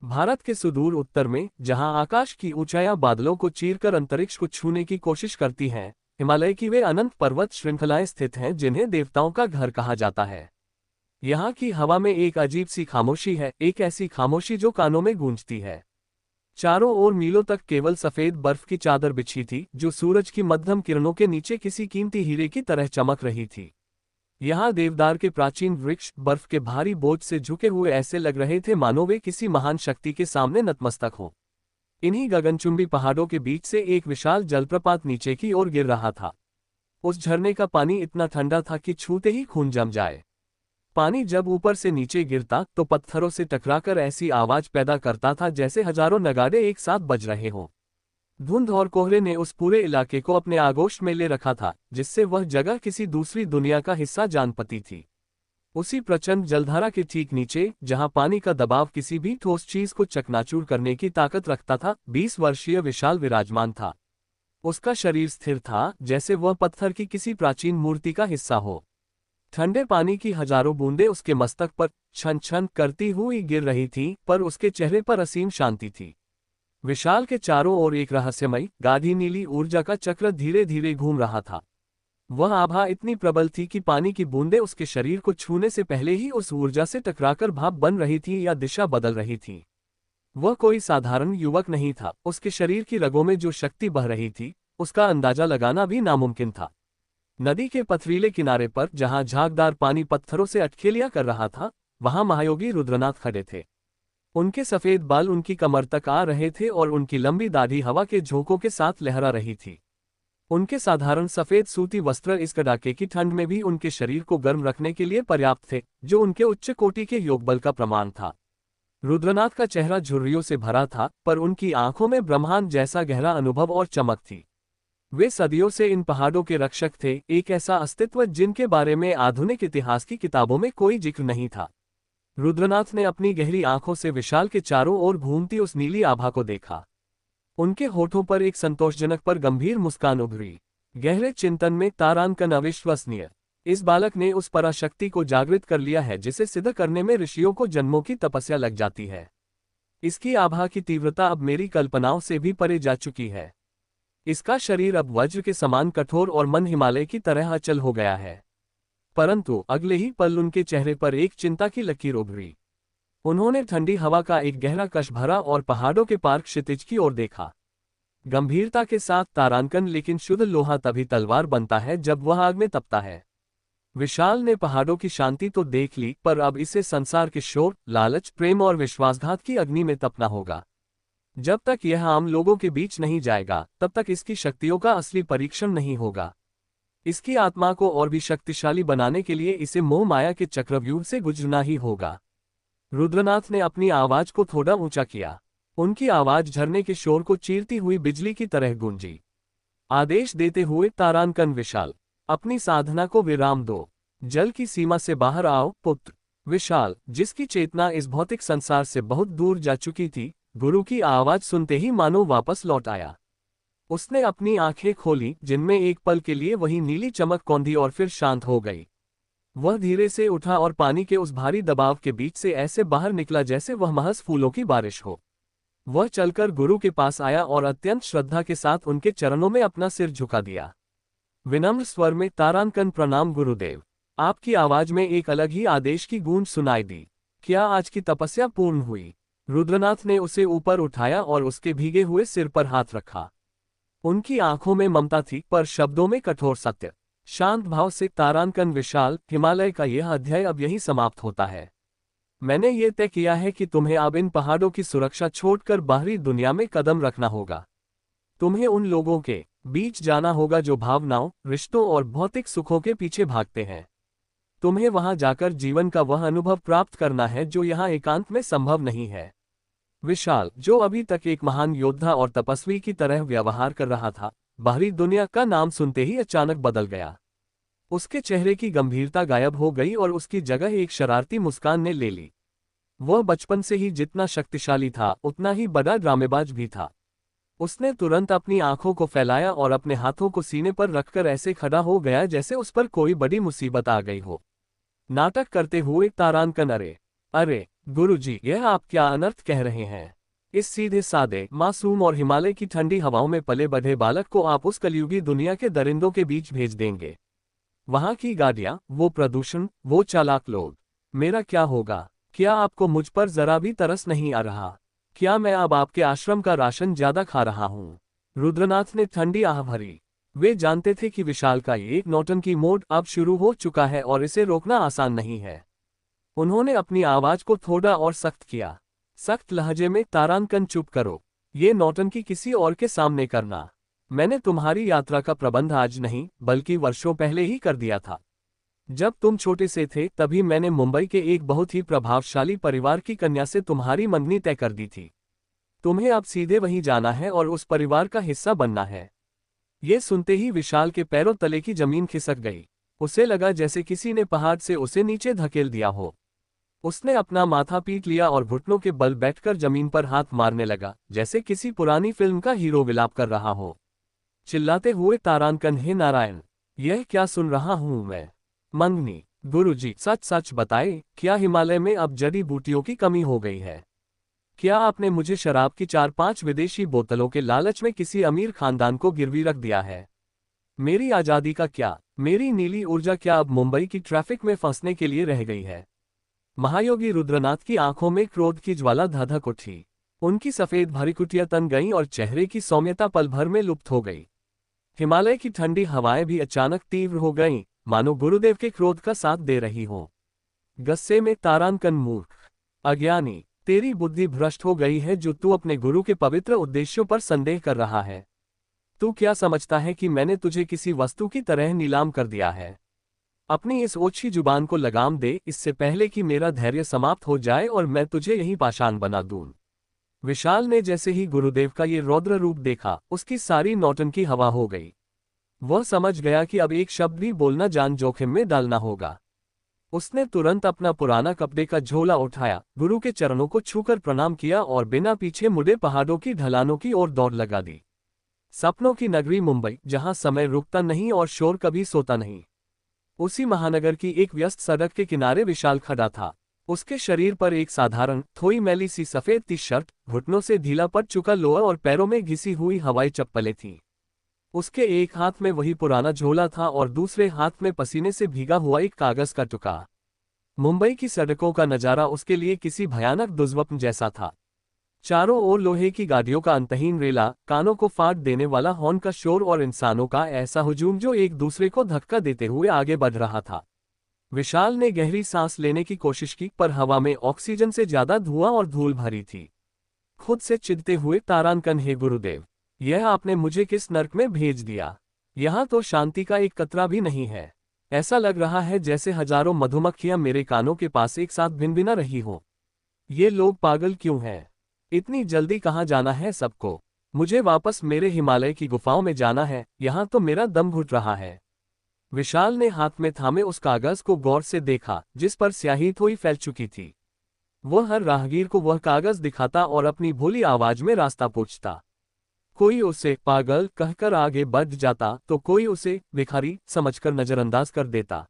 भारत के सुदूर उत्तर में, जहां आकाश की ऊंचाइयां बादलों को चीरकर अंतरिक्ष को छूने की कोशिश करती हैं, हिमालय की वे अनंत पर्वत श्रृंखलाएं स्थित हैं जिन्हें देवताओं का घर कहा जाता है। यहाँ की हवा में एक अजीब सी खामोशी है, एक ऐसी खामोशी जो कानों में गूंजती है। चारों ओर मीलों तक केवल सफेद बर्फ की चादर बिछी थी, जो सूरज की मध्यम किरणों के नीचे किसी कीमती हीरे की तरह चमक रही थी। यहाँ देवदार के प्राचीन वृक्ष बर्फ के भारी बोझ से झुके हुए ऐसे लग रहे थे मानो वे किसी महान शक्ति के सामने नतमस्तक हों। इन्हीं गगनचुंबी पहाड़ों के बीच से एक विशाल जलप्रपात नीचे की ओर गिर रहा था। उस झरने का पानी इतना ठंडा था कि छूते ही खून जम जाए। पानी जब ऊपर से नीचे गिरता तो पत्थरों से टकराकर ऐसी आवाज पैदा करता था जैसे हजारों नगाड़े एक साथ बज रहे हों। धुंध और कोहरे ने उस पूरे इलाके को अपने आगोश में ले रखा था, जिससे वह जगह किसी दूसरी दुनिया का हिस्सा जान पती थी। उसी प्रचंड जलधारा के ठीक नीचे, जहां पानी का दबाव किसी भी ठोस चीज को चकनाचूर करने की ताकत रखता था, 20 वर्षीय विशाल विराजमान था। उसका शरीर स्थिर था, जैसे वह पत्थर की किसी प्राचीन मूर्ति का हिस्सा हो। ठंडे पानी की हजारों बूंदें उसके मस्तक पर छन छन करती हुई गिर रही थीं, पर उसके चेहरे पर असीम शांति थी। विशाल के चारों ओर एक रहस्यमयी गाढ़ी नीली ऊर्जा का चक्र धीरे धीरे घूम रहा था। वह आभा इतनी प्रबल थी कि पानी की बूंदें उसके शरीर को छूने से पहले ही उस ऊर्जा से टकराकर भाप बन रही थी या दिशा बदल रही थी। वह कोई साधारण युवक नहीं था, उसके शरीर की रगों में जो शक्ति बह रही थी, उसका अंदाजा लगाना भी नामुमकिन था। नदी के पथरीले किनारे पर, जहां झागदार पानी पत्थरों से अटखेलियां कर रहा था, वहां महायोगी रुद्रनाथ खड़े थे। उनके सफेद बाल उनकी कमर तक आ रहे थे और उनकी लंबी दाढ़ी हवा के झोंकों के साथ लहरा रही थी। उनके साधारण सफेद सूती वस्त्र इस कड़ाके की ठंड में भी उनके शरीर को गर्म रखने के लिए पर्याप्त थे, जो उनके उच्च कोटि के योगबल का प्रमाण था। रुद्रनाथ का चेहरा झुर्रियों से भरा था, पर उनकी आंखों में ब्रह्मांड जैसा गहरा अनुभव और चमक थी। वे सदियों से इन पहाड़ों के रक्षक थे, एक ऐसा अस्तित्व जिनके बारे में आधुनिक इतिहास की किताबों में कोई जिक्र नहीं था। रुद्रनाथ ने अपनी गहरी आंखों से विशाल के चारों ओर घूमती उस नीली आभा को देखा। उनके होठों पर एक संतोषजनक पर गंभीर मुस्कान उभरी। गहरे चिंतन में तारांकन अविश्वसनीय। इस बालक ने उस पराशक्ति को जागृत कर लिया है जिसे सिद्ध करने में ऋषियों को जन्मों की तपस्या लग जाती है। इसकी आभा की तीव्रता अब मेरी कल्पनाओं से भी परे जा चुकी है। इसका शरीर अब वज्र के समान कठोर और मन हिमालय की तरह अचल हो गया है। परंतु अगले ही पल उनके चेहरे पर एक चिंता की लकीर उभरी। उन्होंने ठंडी हवा का एक गहरा कश भरा और पहाड़ों के पार क्षितिज की ओर देखा। गंभीरता के साथ तारांकन, लेकिन शुद्ध लोहा तभी तलवार बनता है जब वह आग में तपता है। विशाल ने पहाड़ों की शांति तो देख ली, पर अब इसे संसार के शोर, लालच, प्रेम और विश्वासघात की अग्नि में तपना होगा। जब तक यह आम लोगों के बीच नहीं जाएगा, तब तक इसकी शक्तियों का असली परीक्षण नहीं होगा। इसकी आत्मा को और भी शक्तिशाली बनाने के लिए इसे मोह माया के चक्रव्यूह से गुजरना ही होगा। रुद्रनाथ ने अपनी आवाज को थोड़ा ऊंचा किया। उनकी आवाज झरने के शोर को चीरती हुई बिजली की तरह गूंजी। आदेश देते हुए तारांकन, विशाल, अपनी साधना को विराम दो। जल की सीमा से बाहर आओ पुत्र। विशाल, जिसकी चेतना इस भौतिक संसार से बहुत दूर जा चुकी थी, गुरु की आवाज सुनते ही मानो वापस लौट आया। उसने अपनी आंखें खोली, जिनमें एक पल के लिए वही नीली चमक कौंधी और फिर शांत हो गई। वह धीरे से उठा और पानी के उस भारी दबाव के बीच से ऐसे बाहर निकला जैसे वह महज फूलों की बारिश हो। वह चलकर गुरु के पास आया और अत्यंत श्रद्धा के साथ उनके चरणों में अपना सिर झुका दिया। विनम्र स्वर में, तारांकन, प्रणाम गुरुदेव। आपकी आवाज में एक अलग ही आदेश की गूंज सुनाई दी। क्या आज की तपस्या पूर्ण हुई? रुद्रनाथ ने उसे ऊपर उठाया और उसके भीगे हुए सिर पर हाथ रखा। उनकी आंखों में ममता थी, पर शब्दों में कठोर सत्य। शांत भाव से, तारांकन, विशाल, हिमालय का यह अध्याय अब यहीं समाप्त होता है। मैंने ये तय किया है कि तुम्हें अब इन पहाड़ों की सुरक्षा छोड़कर बाहरी दुनिया में कदम रखना होगा। तुम्हें उन लोगों के बीच जाना होगा जो भावनाओं, रिश्तों और भौतिक सुखों के पीछे भागते हैं। तुम्हें वहां जाकर जीवन का वह अनुभव प्राप्त करना है जो यहाँ एकांत में संभव नहीं है। विशाल, जो अभी तक एक महान योद्धा और तपस्वी की तरह व्यवहार कर रहा था, बाहरी दुनिया का नाम सुनते ही अचानक बदल गया। उसके चेहरे की गंभीरता गायब हो गई और उसकी जगह एक शरारती मुस्कान ने ले ली। वह बचपन से ही जितना शक्तिशाली था, उतना ही बड़ा ड्रामेबाज भी था। उसने तुरंत अपनी आंखों को फैलाया और अपने हाथों को सीने पर रखकर ऐसे खड़ा हो गया जैसे उस पर कोई बड़ी मुसीबत आ गई हो। नाटक करते हुए, तारांकन, अरे अरे, गुरुजी, यह आप क्या अनर्थ कह रहे हैं? इस सीधे सादे, मासूम और हिमालय की ठंडी हवाओं में पले बढ़े बालक को आप उस कलयुगी दुनिया के दरिंदों के बीच भेज देंगे? वहां की गाड़ियां, वो प्रदूषण, वो चालाक लोग। मेरा क्या होगा? क्या आपको मुझ पर जरा भी तरस नहीं आ रहा? क्या मैं अब आपके आश्रम का राशन ज्यादा खा रहा हूं? रुद्रनाथ ने ठंडी आह भरी। वे जानते थे कि विशाल का एक नौटंकी मोड अब शुरू हो चुका है और इसे रोकना आसान नहीं है। उन्होंने अपनी आवाज को थोड़ा और सख्त किया। सख्त लहजे में, तारांकन, चुप करो। ये नौटंकी किसी और के सामने करना। मैंने तुम्हारी यात्रा का प्रबंध आज नहीं, बल्कि वर्षों पहले ही कर दिया था। जब तुम छोटे से थे तभी मैंने मुंबई के एक बहुत ही प्रभावशाली परिवार की कन्या से तुम्हारी मंगनी तय कर दी थी। तुम्हें अब सीधे वहीं जाना है और उस परिवार का हिस्सा बनना है। ये सुनते ही विशाल के पैरों तले की जमीन खिसक गई। उसे लगा जैसे किसी ने पहाड़ से उसे नीचे धकेल दिया हो। उसने अपना माथा पीट लिया और घुटनों के बल बैठकर जमीन पर हाथ मारने लगा, जैसे किसी पुरानी फिल्म का हीरो विलाप कर रहा हो। चिल्लाते हुए, तारांकन, हे नारायण, यह क्या सुन रहा हूं मैं? मंगनी? गुरुजी, सच सच बताए, क्या हिमालय में अब जड़ी बूटियों की कमी हो गई है? क्या आपने मुझे शराब की 4-5 विदेशी बोतलों के लालच में किसी अमीर खानदान को गिरवी रख दिया है? मेरी आजादी का क्या, मेरी नीली ऊर्जा क्या अब मुंबई की ट्रैफिक में फंसने के लिए रह गई है? महायोगी रुद्रनाथ की आंखों में क्रोध की ज्वाला धधक उठी। उनकी सफेद भरिकुटियां तन गईं और चेहरे की सौम्यता पल भर में लुप्त हो गई। हिमालय की ठंडी हवाएं भी अचानक तीव्र हो गईं, मानो गुरुदेव के क्रोध का साथ दे रही हों। गुस्से में, तारांकन, मूर्ख, अज्ञानी, तेरी बुद्धि भ्रष्ट हो गई है जो तू अपने गुरु के पवित्र उद्देश्यों पर संदेह कर रहा है। तू क्या समझता है कि मैंने तुझे किसी वस्तु की तरह नीलाम कर दिया है? अपनी इस ओछी जुबान को लगाम दे, इससे पहले कि मेरा धैर्य समाप्त हो जाए और मैं तुझे यही पाषाण बना दूं। विशाल ने जैसे ही गुरुदेव का ये रौद्र रूप देखा, उसकी सारी नौटंकी हवा हो गई। वह समझ गया कि अब एक शब्द भी बोलना जान जोखिम में डालना होगा। उसने तुरंत अपना पुराना कपड़े का झोला उठाया, गुरु के चरणों को छूकर प्रणाम किया और बिना पीछे मुड़े पहाड़ों की ढलानों की ओर दौड़ लगा दी। सपनों की नगरी मुंबई, जहां समय रुकता नहीं और शोर कभी सोता नहीं। उसी महानगर की एक व्यस्त सड़क के किनारे विशाल खड़ा था। उसके शरीर पर एक साधारण, थोड़ी मैली सी सफेद टी शर्ट, घुटनों से ढीला पड़ चुका लोअर और पैरों में घिसी हुई हवाई चप्पलें थीं। उसके एक हाथ में वही पुराना झोला था और दूसरे हाथ में पसीने से भीगा हुआ एक कागज का टुकड़ा। मुंबई की सड़कों का नजारा उसके लिए किसी भयानक दुर्स्वप्न जैसा था। चारों ओर लोहे की गाड़ियों का अंतहीन रेला, कानों को फाड़ देने वाला हॉर्न का शोर और इंसानों का ऐसा हुजूम जो एक दूसरे को धक्का देते हुए आगे बढ़ रहा था। विशाल ने गहरी सांस लेने की कोशिश की, पर हवा में ऑक्सीजन से ज्यादा धुआं और धूल भरी थी। खुद से चिढ़ते हुए, तारांकन, हे गुरुदेव, यह आपने मुझे किस नर्क में भेज दिया? यहाँ तो शांति का एक कतरा भी नहीं है। ऐसा लग रहा है जैसे हजारों मधुमक्खियां मेरे कानों के पास एक साथ भिनभिना रही हो। ये लोग पागल क्यों हैं? इतनी जल्दी कहाँ जाना है सबको? मुझे वापस मेरे हिमालय की गुफाओं में जाना है, यहाँ तो मेरा दम घुट रहा है। विशाल ने हाथ में थामे उस कागज को गौर से देखा, जिस पर स्याही थोड़ी फैल चुकी थी। वह हर राहगीर को वह कागज दिखाता और अपनी भोली आवाज में रास्ता पूछता। कोई उसे पागल कहकर आगे बढ़ जाता तो कोई उसे भिखारी समझकर नजरअंदाज कर देता।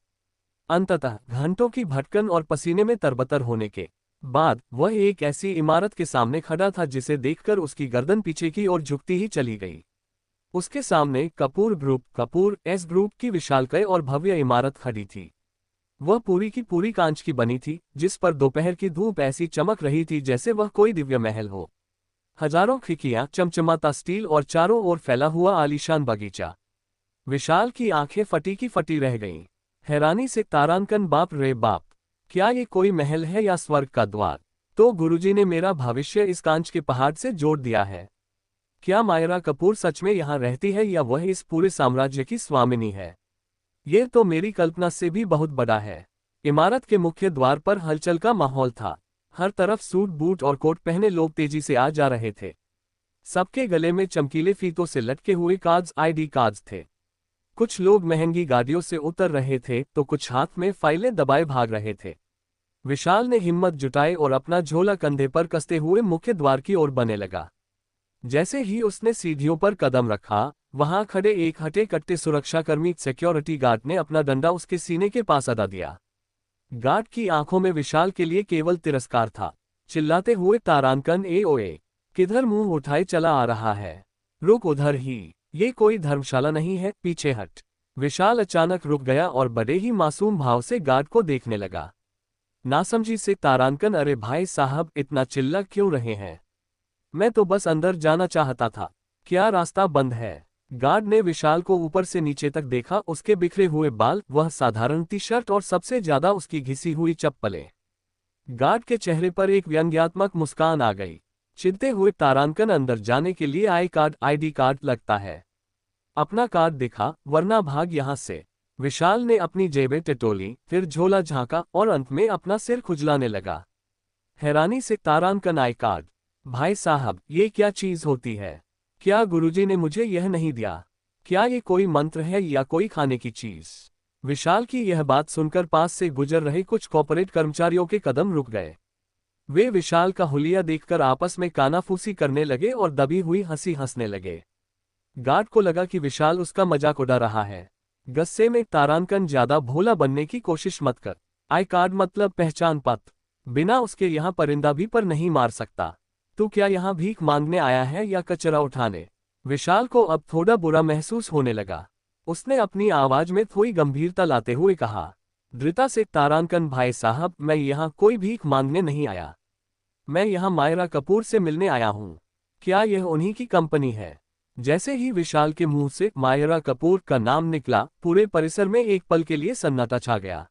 अंततः घंटों की भटकन और पसीने में तरबतर होने के बाद वह एक ऐसी इमारत के सामने खड़ा था जिसे देखकर उसकी गर्दन पीछे की ओर झुकती ही चली गई। उसके सामने Kapoor group, Kapoor S group की विशालकाय और भव्य इमारत खड़ी थी। वह पूरी की पूरी कांच की बनी थी, जिस पर दोपहर की धूप ऐसी चमक रही थी जैसे वह कोई दिव्य महल हो। हजारों खिड़कियां, चमचमाता स्टील और चारों ओर फैला हुआ आलीशान बगीचा। विशाल की आंखें फटी की फटी रह गईं। हैरानी से, तारांकन, बाप रे बाप, क्या ये कोई महल है या स्वर्ग का द्वार? तो गुरुजी ने मेरा भविष्य इस कांच के पहाड़ से जोड़ दिया है। क्या मायरा कपूर सच में यहाँ रहती है या वह इस पूरे साम्राज्य की स्वामिनी है? ये तो मेरी कल्पना से भी बहुत बड़ा है। इमारत के मुख्य द्वार पर हलचल का माहौल था। हर तरफ सूट बूट और कोट पहने लोग तेजी से आ जा रहे थे। सबके गले में चमकीले फीतों से लटके हुए कार्ड्स, आईडी कार्ड्स थे। कुछ लोग महंगी गाड़ियों से उतर रहे थे तो कुछ हाथ में फाइलें दबाए भाग रहे थे। विशाल ने हिम्मत जुटाई और अपना झोला कंधे पर कसते हुए मुख्य द्वार की ओर बढ़ने लगा। जैसे ही उसने सीढ़ियों पर कदम रखा, वहां खड़े एक हटे कट्टे सुरक्षाकर्मी, सिक्योरिटी गार्ड ने अपना डंडा उसके सीने के पास अड़ा दिया। गार्ड की आंखों में विशाल के लिए केवल तिरस्कार था। चिल्लाते हुए तारांकन ओए, किधर मुंह उठाए चला आ रहा है? रुक उधर ही, ये कोई धर्मशाला नहीं है, पीछे हट। विशाल अचानक रुक गया और बड़े ही मासूम भाव से गार्ड को देखने लगा। नासमझी से तारांकन, अरे भाई साहब इतना चिल्ला क्यों रहे हैं? मैं तो बस अंदर जाना चाहता था। क्या रास्ता बंद है? गार्ड ने विशाल को ऊपर से नीचे तक देखा, उसके बिखरे हुए बाल, वह साधारण टी शर्ट और सबसे ज्यादा उसकी घिसी हुई चप्पलें। गार्ड के चेहरे पर एक व्यंग्यात्मक मुस्कान आ गई। चिढ़ते हुए तारांकन, अंदर जाने के लिए आईडी कार्ड लगता है। अपना कार्ड दिखा वरना भाग यहां से। विशाल ने अपनी जेबें टटोली, फिर झोला झांका और अंत में अपना सिर खुजलाने लगा। हैरानी से तारांकन, आई कार्ड? भाई साहब ये क्या चीज होती है? क्या गुरुजी ने मुझे यह नहीं दिया? क्या ये कोई मंत्र है या कोई खाने की चीज? विशाल की यह बात सुनकर पास से गुजर रहे कुछ कॉर्पोरेट कर्मचारियों के कदम रुक गए। वे विशाल का हुलिया देखकर आपस में कानाफूसी करने लगे और दबी हुई हंसी हंसने लगे। गार्ड को लगा कि विशाल उसका मजाक उड़ा रहा है। गुस्से में, तारांकन ज्यादा भोला बनने की कोशिश मत कर। आई कार्ड मतलब पहचान पत्र। बिना उसके यहाँ परिंदा भी पर नहीं मार सकता। तू क्या यहाँ भीख मांगने आया है या कचरा उठाने? विशाल को अब थोड़ा बुरा महसूस होने लगा। उसने अपनी आवाज में थोड़ी गंभीरता लाते हुए कहा, दृढ़ता से, तारांकन भाई साहब मैं यहाँ कोई भीख मांगने नहीं आया। मैं यहाँ मायरा कपूर से मिलने आया हूँ। क्या यह उन्हीं की कंपनी है? जैसे ही विशाल के मुंह से मायरा कपूर का नाम निकला, पूरे परिसर में एक पल के लिए सन्नाटा छा गया।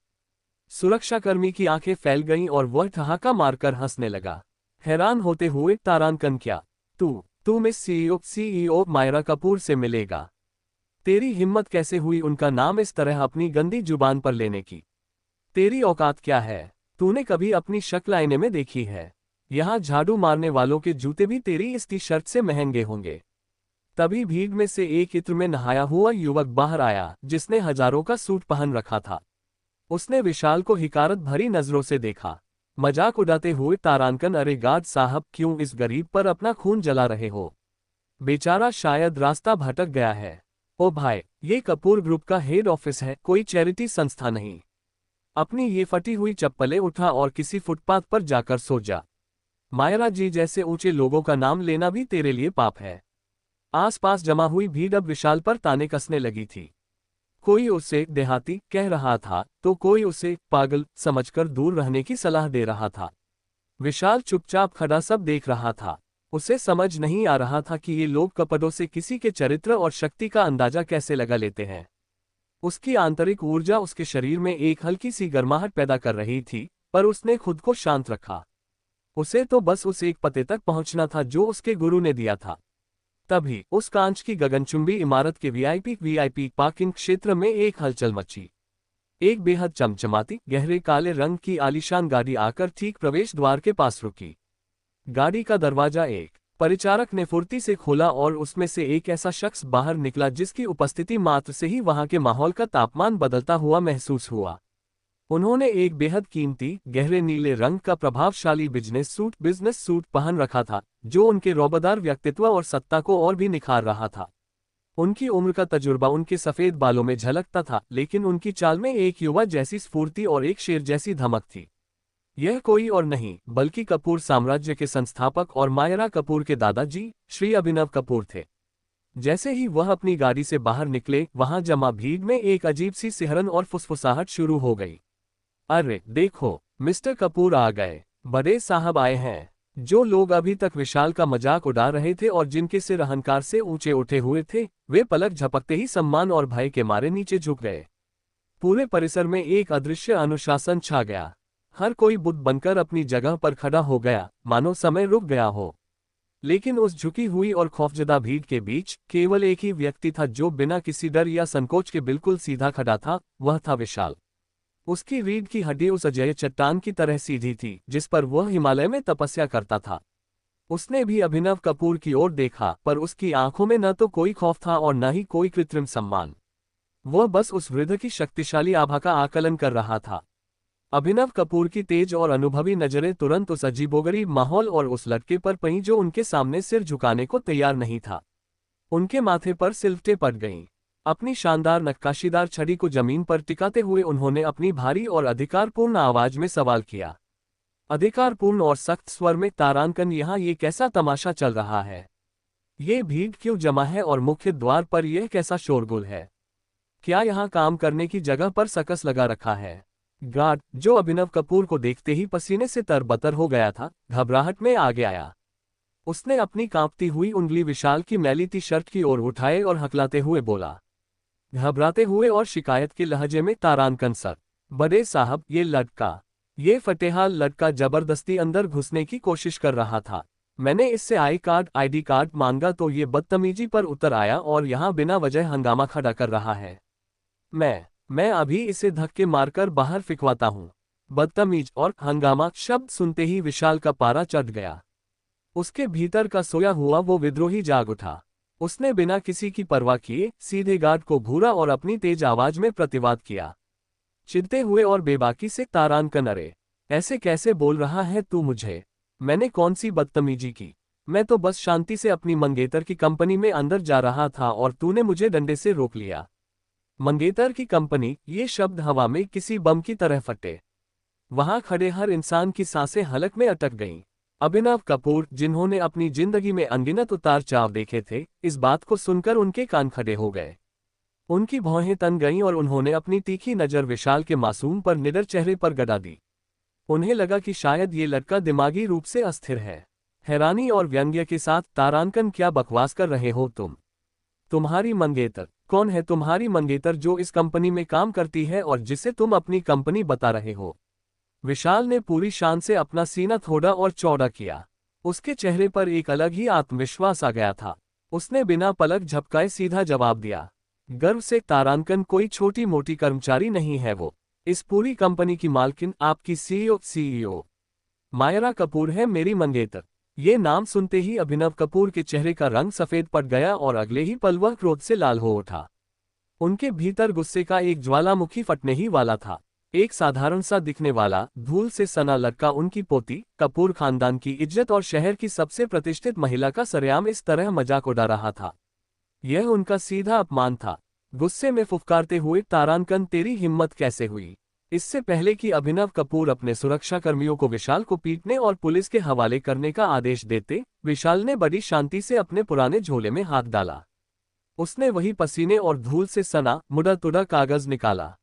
सुरक्षाकर्मी की आंखें फैल गईं और वह ठहाका मारकर हंसने लगा। हैरान होते हुए, तारांकन क्या तू मिस सीईओ मायरा कपूर से मिलेगा? तेरी हिम्मत कैसे हुई उनका नाम इस तरह अपनी गंदी जुबान पर लेने की? तेरी औकात क्या है? तूने कभी अपनी शक्ल आईने में देखी है? यहाँ झाड़ू मारने वालों के जूते भी तेरी इस टी शर्ट से महंगे होंगे। तभी भीड़ में से एक इत्र में नहाया हुआ युवक बाहर आया, जिसने हजारों का सूट पहन रखा था। उसने विशाल को हिकारत भरी नजरों से देखा। मजाक उड़ाते हुए, तारांकन, अरे गार्ड साहब क्यों इस गरीब पर अपना खून जला रहे हो? बेचारा शायद रास्ता भटक गया है। ओ भाई, ये कपूर ग्रुप का हेड ऑफिस है, कोई चैरिटी संस्था नहीं। अपनी ये फटी हुई चप्पलें उठा और किसी फुटपाथ पर जाकर सो जा। मायरा जी जैसे ऊंचे लोगों का नाम लेना भी तेरे लिए पाप है। आसपास जमा हुई भीड़ अब विशाल पर ताने कसने लगी थी। कोई उसे देहाती कह रहा था तो कोई उसे पागल समझकर दूर रहने की सलाह दे रहा था। विशाल चुपचाप खड़ा सब देख रहा था। उसे समझ नहीं आ रहा था कि ये लोग कपड़ों से किसी के चरित्र और शक्ति का अंदाजा कैसे लगा लेते हैं। उसकी आंतरिक ऊर्जा उसके शरीर में एक हल्की सी गर्माहट पैदा कर रही थी, पर उसने खुद को शांत रखा। उसे तो बस उस एक पते तक पहुंचना था जो उसके गुरु ने दिया था। तभी उस कांच की गगनचुंबी इमारत के वीआईपी पार्किंग क्षेत्र में एक हलचल मची। एक बेहद चमचमाती गहरे काले रंग की आलीशान गाड़ी आकर ठीक प्रवेश द्वार के पास रुकी। गाड़ी का दरवाजा एक परिचारक ने फुर्ती से खोला और उसमें से एक ऐसा शख्स बाहर निकला जिसकी उपस्थिति मात्र से ही वहां के माहौल का तापमान बदलता हुआ महसूस हुआ। उन्होंने एक बेहद कीमती गहरे नीले रंग का प्रभावशाली बिजनेस सूट पहन रखा था, जो उनके रौबदार व्यक्तित्व और सत्ता को और भी निखार रहा था। उनकी उम्र का तजुर्बा उनके सफेद बालों में झलकता था, लेकिन उनकी चाल में एक युवा जैसी स्फूर्ति और एक शेर जैसी धमक थी। यह कोई और नहीं बल्कि कपूर साम्राज्य के संस्थापक और मायरा कपूर के दादाजी श्री अभिनव कपूर थे। जैसे ही वह अपनी गाड़ी से बाहर निकले, वहां जमा भीड़ में एक अजीब सी सिहरन और फुसफुसाहट शुरू हो गई। अरे देखो, मिस्टर कपूर आ गए, बड़े साहब आए हैं। जो लोग अभी तक विशाल का मजाक उड़ा रहे थे और जिनके सिर अहंकार से ऊंचे उठे हुए थे, वे पलक झपकते ही सम्मान और भय के मारे नीचे झुक गए। पूरे परिसर में एक अदृश्य अनुशासन छा गया। हर कोई बुद्ध बनकर अपनी जगह पर खड़ा हो गया, मानो समय रुक गया हो। लेकिन उस झुकी हुई और खौफजदा भीड़ के बीच केवल एक ही व्यक्ति था जो बिना किसी डर या संकोच के बिल्कुल सीधा खड़ा था, वह था विशाल। उसकी रीढ़ की हड्डी उस अजेय चट्टान की तरह सीधी थी जिस पर वह हिमालय में तपस्या करता था। उसने भी अभिनव कपूर की ओर देखा, पर उसकी आंखों में न तो कोई खौफ था और न ही कोई कृत्रिम सम्मान। वह बस उस वृद्ध की शक्तिशाली आभा का आकलन कर रहा था। अभिनव कपूर की तेज और अनुभवी नजरें तुरंत उस अजीबोगरीब माहौल और उस लड़के पर पईं जो उनके सामने सिर झुकाने को तैयार नहीं था। उनके माथे पर सिलवटें पड़ गईं। अपनी शानदार नक्काशीदार छड़ी को जमीन पर टिकाते हुए उन्होंने अपनी भारी और अधिकारपूर्ण आवाज में सवाल किया। अधिकारपूर्ण और सख्त स्वर में, तारांकन, यहाँ ये कैसा तमाशा चल रहा है? ये भीड़ क्यों जमा है और मुख्य द्वार पर यह कैसा शोरगुल है? क्या यहाँ काम करने की जगह पर सकस लगा रखा है? गार्ड, जो अभिनव कपूर को देखते ही पसीने से तरबतर हो गया था, घबराहट में आगे आया। उसने अपनी कांपती हुई उंगली विशाल की मैली टी शर्ट की ओर उठाए और हकलाते हुए बोला, घबराते हुए और शिकायत के लहजे में, तारांकन सर, बड़े साहब, ये फटेहाल लड़का जबरदस्ती अंदर घुसने की कोशिश कर रहा था। मैंने इससे आईडी कार्ड मांगा तो ये बदतमीजी पर उतर आया और यहाँ बिना वजह हंगामा खड़ा कर रहा है। मैं अभी इसे धक्के मारकर बाहर फिकवाता हूँ। बदतमीज और हंगामा शब्द सुनते ही विशाल का पारा चढ़ गया। उसके भीतर का सोया हुआ वो विद्रोही जाग उठा। उसने बिना किसी की परवाह किए सीधे गार्ड को घूरा और अपनी तेज आवाज में प्रतिवाद किया, चिढ़ते हुए और बेबाकी से, तारांकन, अरे ऐसे कैसे बोल रहा है तू मुझे? मैंने कौन सी बदतमीजी की? मैं तो बस शांति से अपनी मंगेतर की कंपनी में अंदर जा रहा था और तूने मुझे डंडे से रोक लिया। मंगेतर की कंपनी, ये शब्द हवा में किसी बम की तरह फटे। वहां खड़े हर इंसान की सांसें हलक में अटक गईं। अभिनव कपूर, जिन्होंने अपनी जिंदगी में अनगिनत उतार चढ़ाव देखे थे, इस बात को सुनकर उनके कान खड़े हो गए। उनकी भौहें तन गईं और उन्होंने अपनी तीखी नजर विशाल के मासूम पर निडर चेहरे पर गड़ा दी। उन्हें लगा कि शायद ये लड़का दिमागी रूप से अस्थिर है। हैरानी और व्यंग्य के साथ, तारांकन, क्या बकवास कर रहे हो तुम? तुम्हारी मंगेतर? कौन है तुम्हारी मंगेतर जो इस कंपनी में काम करती है और जिसे तुम अपनी कंपनी बता रहे हो? विशाल ने पूरी शान से अपना सीना थोड़ा और चौड़ा किया। उसके चेहरे पर एक अलग ही आत्मविश्वास आ गया था। उसने बिना पलक झपकाए सीधा जवाब दिया, गर्व से, तारांकन कोई छोटी मोटी कर्मचारी नहीं है। वो इस पूरी कंपनी की मालकिन, आपकी सीईओ मायरा कपूर है, मेरी मंगेतर। ये नाम सुनते ही अभिनव कपूर के चेहरे का रंग सफेद पड़ गया और अगले ही पल वह क्रोध से लाल हो उठा। उनके भीतर गुस्से का एक ज्वालामुखी फटने ही वाला था। एक साधारण सा दिखने वाला, धूल से सना लड़का उनकी पोती, कपूर खानदान की इज्जत और शहर की सबसे प्रतिष्ठित महिला का सरेआम इस तरह मजाक उड़ा रहा था। यह उनका सीधा अपमान था। गुस्से में फुफकारते हुए, तारांकन, तेरी हिम्मत कैसे हुई? इससे पहले कि अभिनव कपूर अपने सुरक्षाकर्मियों को विशाल को पीटने और पुलिस के हवाले करने का आदेश देते, विशाल ने बड़ी शांति से अपने पुराने झोले में हाथ डाला। उसने वही पसीने और धूल से सना मुड़ा तुड़ा कागज निकाला।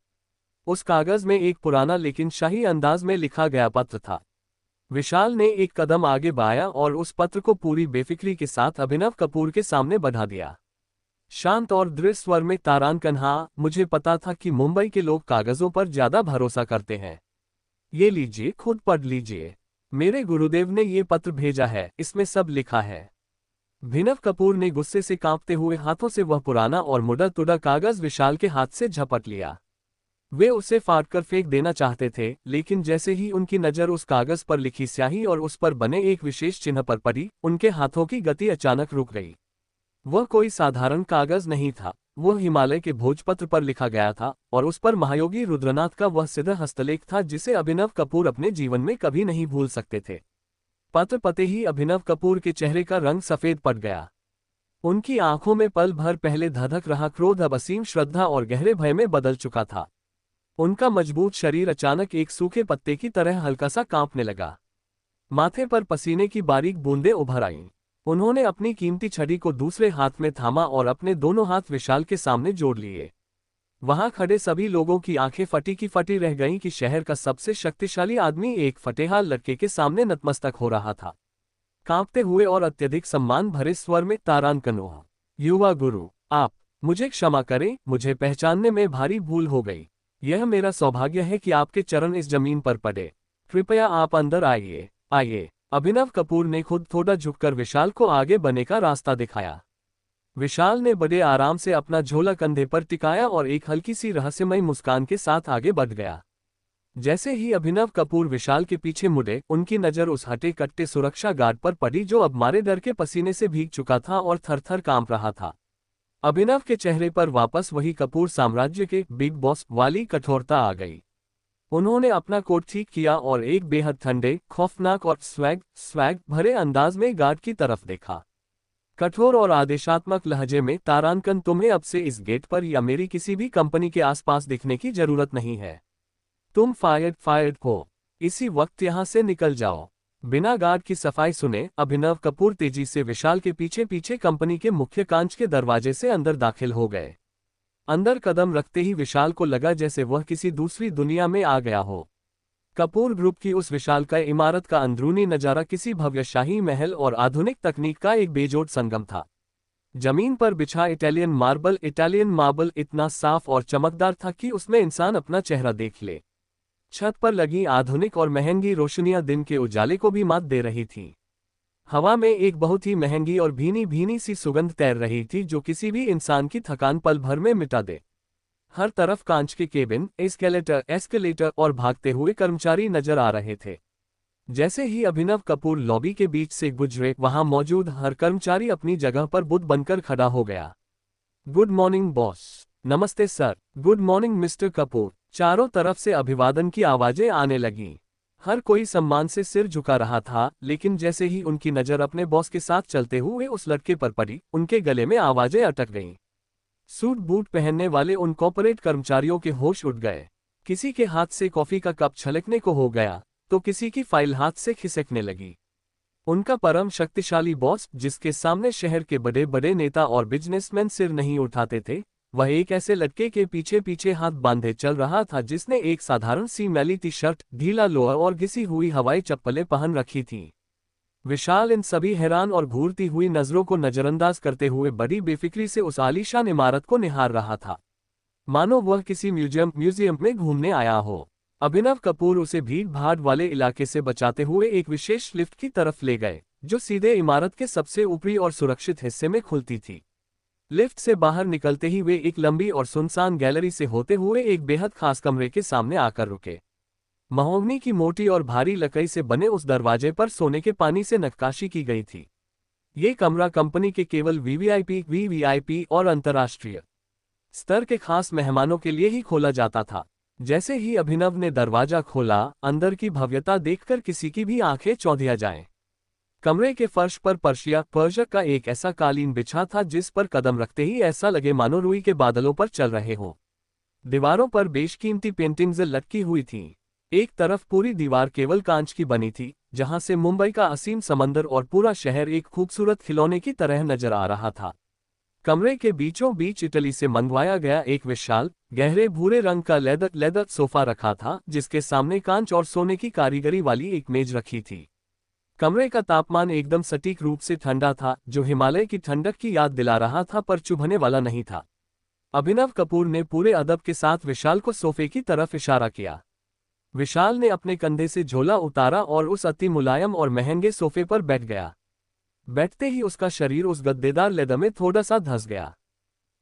उस कागज में एक पुराना लेकिन शाही अंदाज में लिखा गया पत्र था। विशाल ने एक कदम आगे बढ़ाया और उस पत्र को पूरी बेफिक्री के साथ अभिनव कपूर के सामने बढ़ा दिया। शांत और दृढ़ स्वर में, तारांकन, हाँ, मुझे पता था कि मुंबई के लोग कागजों पर ज्यादा भरोसा करते हैं। ये लीजिए, खुद पढ़ लीजिए। मेरे गुरुदेव ने ये पत्र भेजा है, इसमें सब लिखा है। अभिनव कपूर ने गुस्से से कांपते हुए हाथों से वह पुराना और मुड़ा तुड़ा कागज विशाल के हाथ से झपट लिया। वे उसे फाड़कर फेंक देना चाहते थे, लेकिन जैसे ही उनकी नजर उस कागज पर लिखी स्याही और उस पर बने एक विशेष चिन्ह पर पड़ी, उनके हाथों की गति अचानक रुक गई। वह कोई साधारण कागज नहीं था, वह हिमालय के भोजपत्र पर लिखा गया था और उस पर महायोगी रुद्रनाथ का वह सीधा हस्तलेख था जिसे अभिनव कपूर अपने जीवन में कभी नहीं भूल सकते थे। पत्र पते ही अभिनव कपूर के चेहरे का रंग सफेद पड़ गया। उनकी आंखों में पल भर पहले धधक रहा क्रोध अब असीम श्रद्धा और गहरे भय में बदल चुका था। उनका मजबूत शरीर अचानक एक सूखे पत्ते की तरह हल्का सा कांपने लगा। माथे पर पसीने की बारीक बूंदें उभर आईं। उन्होंने अपनी कीमती छड़ी को दूसरे हाथ में थामा और अपने दोनों हाथ विशाल के सामने जोड़ लिए। वहां खड़े सभी लोगों की आंखें फटी की फटी रह गईं कि शहर का सबसे शक्तिशाली आदमी एक फटेहाल लड़के के सामने नतमस्तक हो रहा था। कांपते हुए और अत्यधिक सम्मान भरे स्वर में, तारांकन, युवा गुरु, आप मुझे क्षमा करें, मुझे पहचानने में भारी भूल हो गई। यह मेरा सौभाग्य है कि आपके चरण इस जमीन पर पड़े। कृपया आप अंदर आइए, आइए। अभिनव कपूर ने खुद थोड़ा झुककर विशाल को आगे बढ़ने का रास्ता दिखाया। विशाल ने बड़े आराम से अपना झोला कंधे पर टिकाया और एक हल्की सी रहस्यमयी मुस्कान के साथ आगे बढ़ गया। जैसे ही अभिनव कपूर विशाल के पीछे मुड़े, उनकी नजर उस हटे कट्टे सुरक्षा गार्ड पर पड़ी जो अब मारे डर के पसीने से भीग चुका था और थर-थर कांप रहा था। अभिनव के चेहरे पर वापस वही कपूर साम्राज्य के बिग बॉस वाली कठोरता आ गई। उन्होंने अपना कोट ठीक किया और एक बेहद ठंडे, खौफनाक और स्वैग भरे अंदाज में गार्ड की तरफ देखा। कठोर और आदेशात्मक लहजे में, तारांकन, तुम्हें अब से इस गेट पर या मेरी किसी भी कंपनी के आसपास दिखने की जरूरत नहीं है। तुम फायर्ड हो। इसी वक्त यहां से निकल जाओ। बिना गार्ड की सफाई सुने अभिनव कपूर तेजी से विशाल के पीछे पीछे कंपनी के मुख्य कांच के दरवाजे से अंदर दाखिल हो गए। अंदर कदम रखते ही विशाल को लगा जैसे वह किसी दूसरी दुनिया में आ गया हो। कपूर ग्रुप की उस विशालकाय इमारत का अंदरूनी नजारा किसी भव्य शाही महल और आधुनिक तकनीक का एक बेजोड़ संगम था। जमीन पर बिछा इटालियन मार्बल इतना साफ और चमकदार था कि उसमें इंसान अपना चेहरा देख ले। छत पर लगी आधुनिक और महंगी रोशनियां दिन के उजाले को भी मात दे रही थीं। हवा में एक बहुत ही महंगी और भीनी भीनी सी सुगंध तैर रही थी जो किसी भी इंसान की थकान पल भर में मिटा दे। हर तरफ कांच के केबिन, एस्केलेटर और भागते हुए कर्मचारी नजर आ रहे थे। जैसे ही अभिनव कपूर लॉबी के बीच से गुजरे, वहां मौजूद हर कर्मचारी अपनी जगह पर बुद्ध बनकर खड़ा हो गया। Good morning boss. नमस्ते sir. Good morning mister Kapoor. चारों तरफ से अभिवादन की आवाजें आने लगीं। हर कोई सम्मान से सिर झुका रहा था, लेकिन जैसे ही उनकी नजर अपने बॉस के साथ चलते हुए उस लड़के पर पड़ी, उनके गले में आवाजें अटक गईं। सूट बूट पहनने वाले उन कॉर्पोरेट कर्मचारियों के होश उड़ गए। किसी के हाथ से कॉफी का कप छलकने को हो गया, तो किसी की फाइल हाथ से खिसकने लगी। उनका परम शक्तिशाली बॉस, जिसके सामने शहर के बड़े बड़े नेता और बिजनेसमैन सिर नहीं उठाते थे, वह एक ऐसे लड़के के पीछे पीछे हाथ बांधे चल रहा था जिसने एक साधारण सी मैली टी शर्ट, ढीला लोअर और घिसी हुई हवाई चप्पलें पहन रखी थीं। विशाल इन सभी हैरान और घूरती हुई नजरों को नजरअंदाज करते हुए बड़ी बेफिक्री से उस आलीशान इमारत को निहार रहा था, मानो वह किसी म्यूजियम में घूमने आया हो। अभिनव कपूर उसे भीड़ भाड़ वाले इलाके से बचाते हुए एक विशेष लिफ्ट की तरफ ले गए, जो सीधे इमारत के सबसे ऊपरी और सुरक्षित हिस्से में खुलती थी। लिफ्ट से बाहर निकलते ही वे एक लंबी और सुनसान गैलरी से होते हुए एक बेहद खास कमरे के सामने आकर रुके। महोगनी की मोटी और भारी लकड़ी से बने उस दरवाजे पर सोने के पानी से नक्काशी की गई थी। ये कमरा कंपनी के केवल वीवीआईपी और अंतर्राष्ट्रीय स्तर के खास मेहमानों के लिए ही खोला जाता था। जैसे ही अभिनव ने दरवाजा खोला, अंदर की भव्यता देखकर किसी की भी आंखें चौंधिया जाएं। कमरे के फर्श पर पर्शिया का एक ऐसा कालीन बिछा था जिस पर कदम रखते ही ऐसा लगे मानो रुई के बादलों पर चल रहे हों। दीवारों पर बेशकीमती पेंटिंग्स लटकी हुई थीं। एक तरफ पूरी दीवार केवल कांच की बनी थी, जहां से मुंबई का असीम समंदर और पूरा शहर एक खूबसूरत खिलौने की तरह नजर आ रहा था। कमरे के बीचों बीच इटली से मंगवाया गया एक विशाल, गहरे भूरे रंग का लेदर सोफा रखा था, जिसके सामने कांच और सोने की कारीगरी वाली एक मेज रखी थी। कमरे का तापमान एकदम सटीक रूप से ठंडा था, जो हिमालय की ठंडक की याद दिला रहा था, पर चुभने वाला नहीं था। अभिनव कपूर ने पूरे अदब के साथ विशाल को सोफे की तरफ इशारा किया। विशाल ने अपने कंधे से झोला उतारा और उस अति मुलायम और महंगे सोफे पर बैठ गया। बैठते ही उसका शरीर उस गद्देदार लेदर में थोड़ा सा धंस गया।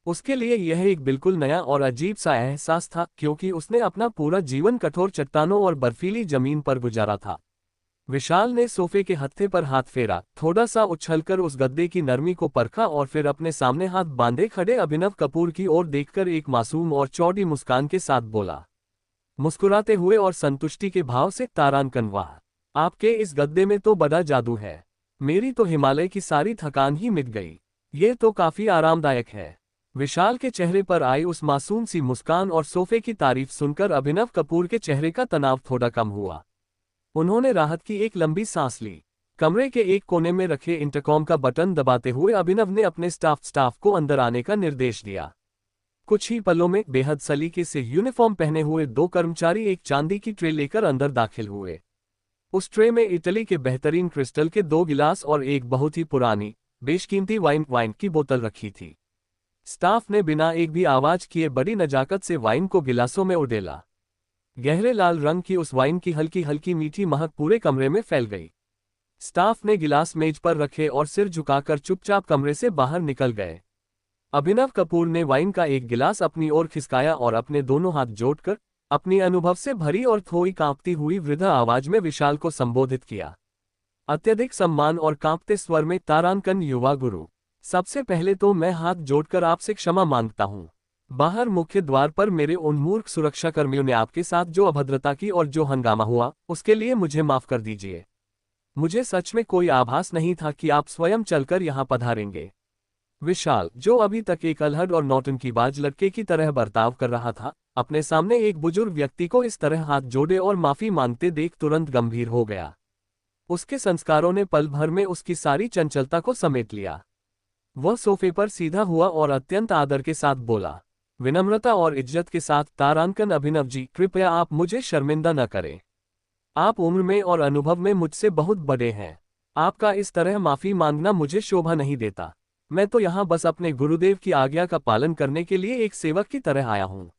उसके लिए यह एक बिल्कुल नया और अजीब सा एहसास था, क्योंकि उसने अपना पूरा जीवन कठोर चट्टानों और बर्फीली जमीन पर गुजारा था। विशाल ने सोफे के हत्थे पर हाथ फेरा, थोड़ा सा उछलकर उस गद्दे की नरमी को परखा और फिर अपने सामने हाथ बांधे खड़े अभिनव कपूर की ओर देखकर एक मासूम और चौड़ी मुस्कान के साथ बोला, मुस्कुराते हुए और संतुष्टि के भाव से, तारांकन, वाह, आपके इस गद्दे में तो बड़ा जादू है। मेरी तो हिमालय की सारी थकान ही मिट गई। ये तो काफी आरामदायक है। विशाल के चेहरे पर आई उस मासूम सी मुस्कान और सोफे की तारीफ सुनकर अभिनव कपूर के चेहरे का तनाव थोड़ा कम हुआ। उन्होंने राहत की एक लंबी सांस ली। कमरे के एक कोने में रखे इंटरकॉम का बटन दबाते हुए अभिनव ने अपने स्टाफ को अंदर आने का निर्देश दिया। कुछ ही पलों में बेहद सलीके से यूनिफॉर्म पहने हुए दो कर्मचारी एक चांदी की ट्रे लेकर अंदर दाखिल हुए। उस ट्रे में इटली के बेहतरीन क्रिस्टल के 2 गिलास और एक बहुत ही पुरानी, बेशकीमती वाइन की बोतल रखी थी। स्टाफ ने बिना एक भी आवाज किए बड़ी नजाकत से वाइन को गिलासों में उड़ेला। गहरे लाल रंग की उस वाइन की हल्की हल्की मीठी महक पूरे कमरे में फैल गई। स्टाफ ने गिलास मेज पर रखे और सिर झुकाकर चुपचाप कमरे से बाहर निकल गए। अभिनव कपूर ने वाइन का एक गिलास अपनी ओर खिसकाया और अपने दोनों हाथ जोड़कर अपनी अनुभव से भरी और थोड़ी कांपती हुई वृद्ध आवाज में विशाल को संबोधित किया। अत्यधिक सम्मान और कांपते स्वर में, तारांकन युवा गुरु, सबसे पहले तो मैं हाथ जोड़कर आपसे क्षमा मांगता हूँ। बाहर मुख्य द्वार पर मेरे उन मूर्ख सुरक्षाकर्मियों ने आपके साथ जो अभद्रता की और जो हंगामा हुआ, उसके लिए मुझे माफ कर दीजिए। मुझे सच में कोई आभास नहीं था कि आप स्वयं चलकर यहाँ पधारेंगे। विशाल, जो अभी तक एक अलहड़ और नौटंकीबाज लड़के की तरह बर्ताव कर रहा था, अपने सामने एक बुजुर्ग व्यक्ति को इस तरह हाथ जोड़े और माफी मांगते देख तुरंत गंभीर हो गया। उसके संस्कारों ने पल भर में उसकी सारी चंचलता को समेट लिया। वह सोफे पर सीधा हुआ और अत्यंत आदर के साथ बोला, विनम्रता और इज्जत के साथ, तारांकन अभिनव जी, कृपया आप मुझे शर्मिंदा न करें। आप उम्र में और अनुभव में मुझसे बहुत बड़े हैं। आपका इस तरह माफी मांगना मुझे शोभा नहीं देता। मैं तो यहाँ बस अपने गुरुदेव की आज्ञा का पालन करने के लिए एक सेवक की तरह आया हूँ।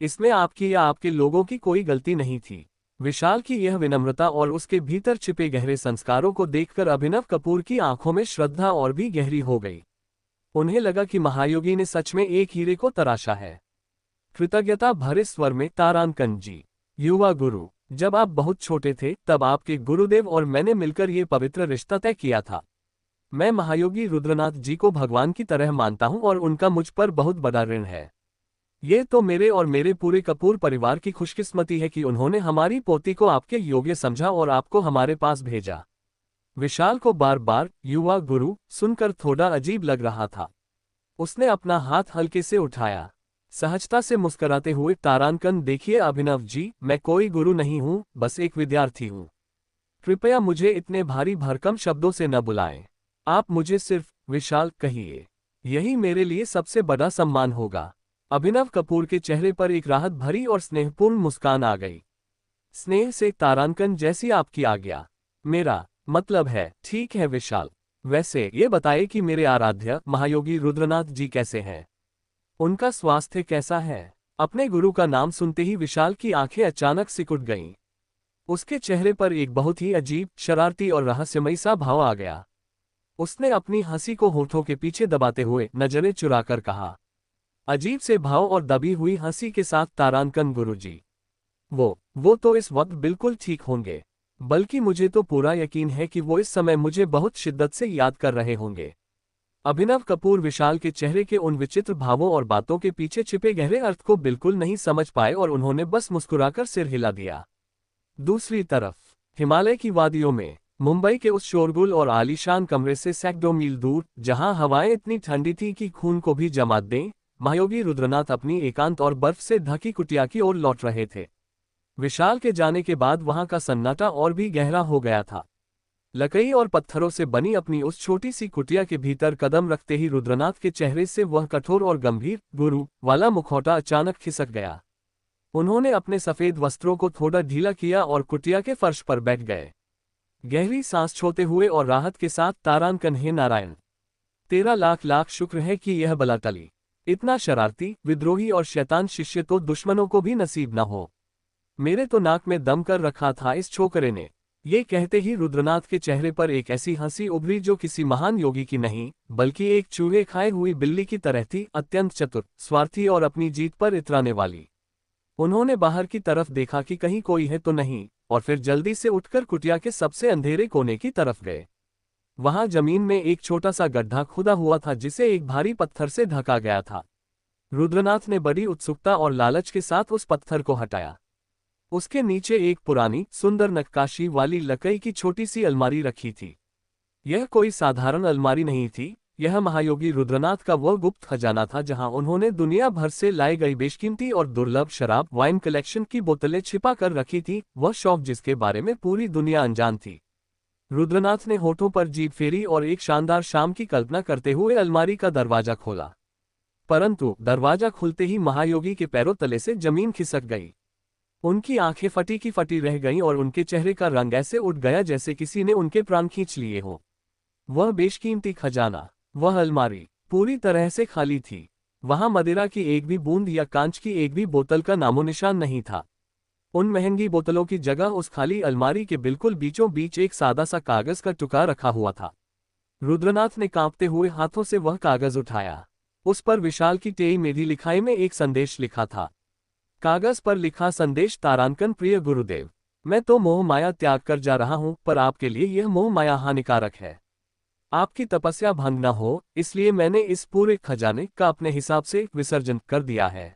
इसमें आपकी या आपके लोगों की कोई गलती नहीं थी। विशाल की यह विनम्रता और उसके भीतर छिपे गहरे संस्कारों को देखकर अभिनव कपूर की आंखों में श्रद्धा और भी गहरी हो गई। उन्हें लगा कि महायोगी ने सच में एक हीरे को तराशा है। कृतज्ञता भरे स्वर में, तारांकन जी, युवा गुरु, जब आप बहुत छोटे थे तब आपके गुरुदेव और मैंने मिलकर ये पवित्र रिश्ता तय किया था। मैं महायोगी रुद्रनाथ जी को भगवान की तरह मानता हूं और उनका मुझ पर बहुत बड़ा ऋण है। ये तो मेरे और मेरे पूरे कपूर परिवार की खुशकिस्मती है कि उन्होंने हमारी पोती को आपके योग्य समझा और आपको हमारे पास भेजा। विशाल को बार बार युवा गुरु सुनकर थोड़ा अजीब लग रहा था। उसने अपना हाथ हल्के से उठाया, सहजता से मुस्कुराते हुए, तारांकन, देखिए अभिनव जी, मैं कोई गुरु नहीं हूं, बस एक विद्यार्थी हूं। कृपया मुझे इतने भारी भरकम शब्दों से न बुलाएं। आप मुझे सिर्फ विशाल कहिए, यही मेरे लिए सबसे बड़ा सम्मान होगा। अभिनव कपूर के चेहरे पर एक राहत भरी और स्नेहपूर्ण मुस्कान आ गई। स्नेह से, तारांकन, जैसी आपकी आज्ञा। मेरा मतलब है, ठीक है विशाल। वैसे ये बताइए कि मेरे आराध्य महायोगी रुद्रनाथ जी कैसे हैं? उनका स्वास्थ्य कैसा है? अपने गुरु का नाम सुनते ही विशाल की आंखें अचानक सिकुड़ गईं। उसके चेहरे पर एक बहुत ही अजीब, शरारती और रहस्यमयी सा भाव आ गया। उसने अपनी हंसी को होठों के पीछे दबाते हुए नजरें चुराकर कहा, अजीब से भाव और दबी हुई हंसी के साथ, तारांकन गुरुजी, वो तो इस वक्त बिल्कुल ठीक होंगे। बल्कि मुझे तो पूरा यकीन है कि वो इस समय मुझे बहुत शिद्दत से याद कर रहे होंगे। अभिनव कपूर विशाल के चेहरे के उन विचित्र भावों और बातों के पीछे छिपे गहरे अर्थ को बिल्कुल नहीं समझ पाए और उन्होंने बस मुस्कुराकर सिर हिला दिया। दूसरी तरफ हिमालय की वादियों में, मुंबई के उस शोरगुल और आलीशान कमरे से सैकड़ों मील दूर, जहां हवाएं इतनी ठंडी थी कि खून को भी जमा दें, महायोगी रुद्रनाथ अपनी एकांत और बर्फ से ढकी कुटिया की ओर लौट रहे थे। विशाल के जाने के बाद वहां का सन्नाटा और भी गहरा हो गया था। लकड़ी और पत्थरों से बनी अपनी उस छोटी सी कुटिया के भीतर कदम रखते ही रुद्रनाथ के चेहरे से वह कठोर और गंभीर, गुरु वाला मुखौटा अचानक खिसक गया। उन्होंने अपने सफेद वस्त्रों को थोड़ा ढीला किया और कुटिया के फर्श पर बैठ गए। गहरी सांस छोड़ते हुए और राहत के साथ, तारांकन, हे नारायण, तेरा लाख लाख शुक्र है कि यह बला टली। इतना शरारती, विद्रोही और शैतान शिष्य तो दुश्मनों को भी नसीब न हो। मेरे तो नाक में दम कर रखा था इस छोकरे ने। ये कहते ही रुद्रनाथ के चेहरे पर एक ऐसी हंसी उभरी जो किसी महान योगी की नहीं, बल्कि एक चूहे खाए हुई बिल्ली की तरह थी, अत्यंत चतुर, स्वार्थी और अपनी जीत पर इतराने वाली। उन्होंने बाहर की तरफ देखा कि कहीं कोई है तो नहीं, और फिर जल्दी से उठकर कुटिया के सबसे अंधेरे कोने की तरफ गए। वहां जमीन में एक छोटा सा गड्ढा खुदा हुआ था जिसे एक भारी पत्थर से ढका गया था। रुद्रनाथ ने बड़ी उत्सुकता और लालच के साथ उस पत्थर को हटाया। उसके नीचे एक पुरानी, सुंदर नक्काशी वाली लकड़ी की छोटी सी अलमारी रखी थी। यह कोई साधारण अलमारी नहीं थी, यह महायोगी रुद्रनाथ का वह गुप्त खजाना था जहां उन्होंने दुनिया भर से लाई गई बेशकीमती और दुर्लभ शराब, वाइन कलेक्शन की बोतलें छिपा कर रखी थी, वह शौक जिसके बारे में पूरी दुनिया अनजान थी। रुद्रनाथ ने होठों पर जीभ फेरी और एक शानदार शाम की कल्पना करते हुए अलमारी का दरवाजा खोला। परंतु दरवाजा खुलते ही महायोगी के पैरों तले से जमीन खिसक गई। उनकी आंखें फटी की फटी रह गईं और उनके चेहरे का रंग ऐसे उठ गया जैसे किसी ने उनके प्राण खींच लिए हों। वह बेशकीमती खजाना, वह अलमारी पूरी तरह से खाली थी। वहां मदिरा की एक भी बूंद या कांच की एक भी बोतल का नामोनिशान नहीं था। उन महंगी बोतलों की जगह उस खाली अलमारी के बिल्कुल बीचों बीच एक सादा सा कागज का टुकड़ा रखा हुआ था। रुद्रनाथ ने कांपते हुए हाथों से वह कागज उठाया। उस पर विशाल की टेई मेरी लिखाई में एक संदेश लिखा था। कागज पर लिखा संदेश, तारांकन, प्रिय गुरुदेव, मैं तो मोह माया त्याग कर जा रहा हूं, पर आपके लिए यह मोह माया हानिकारक है। आपकी तपस्या भंग न हो, इसलिए मैंने इस पूरे खजाने का अपने हिसाब से विसर्जन कर दिया है।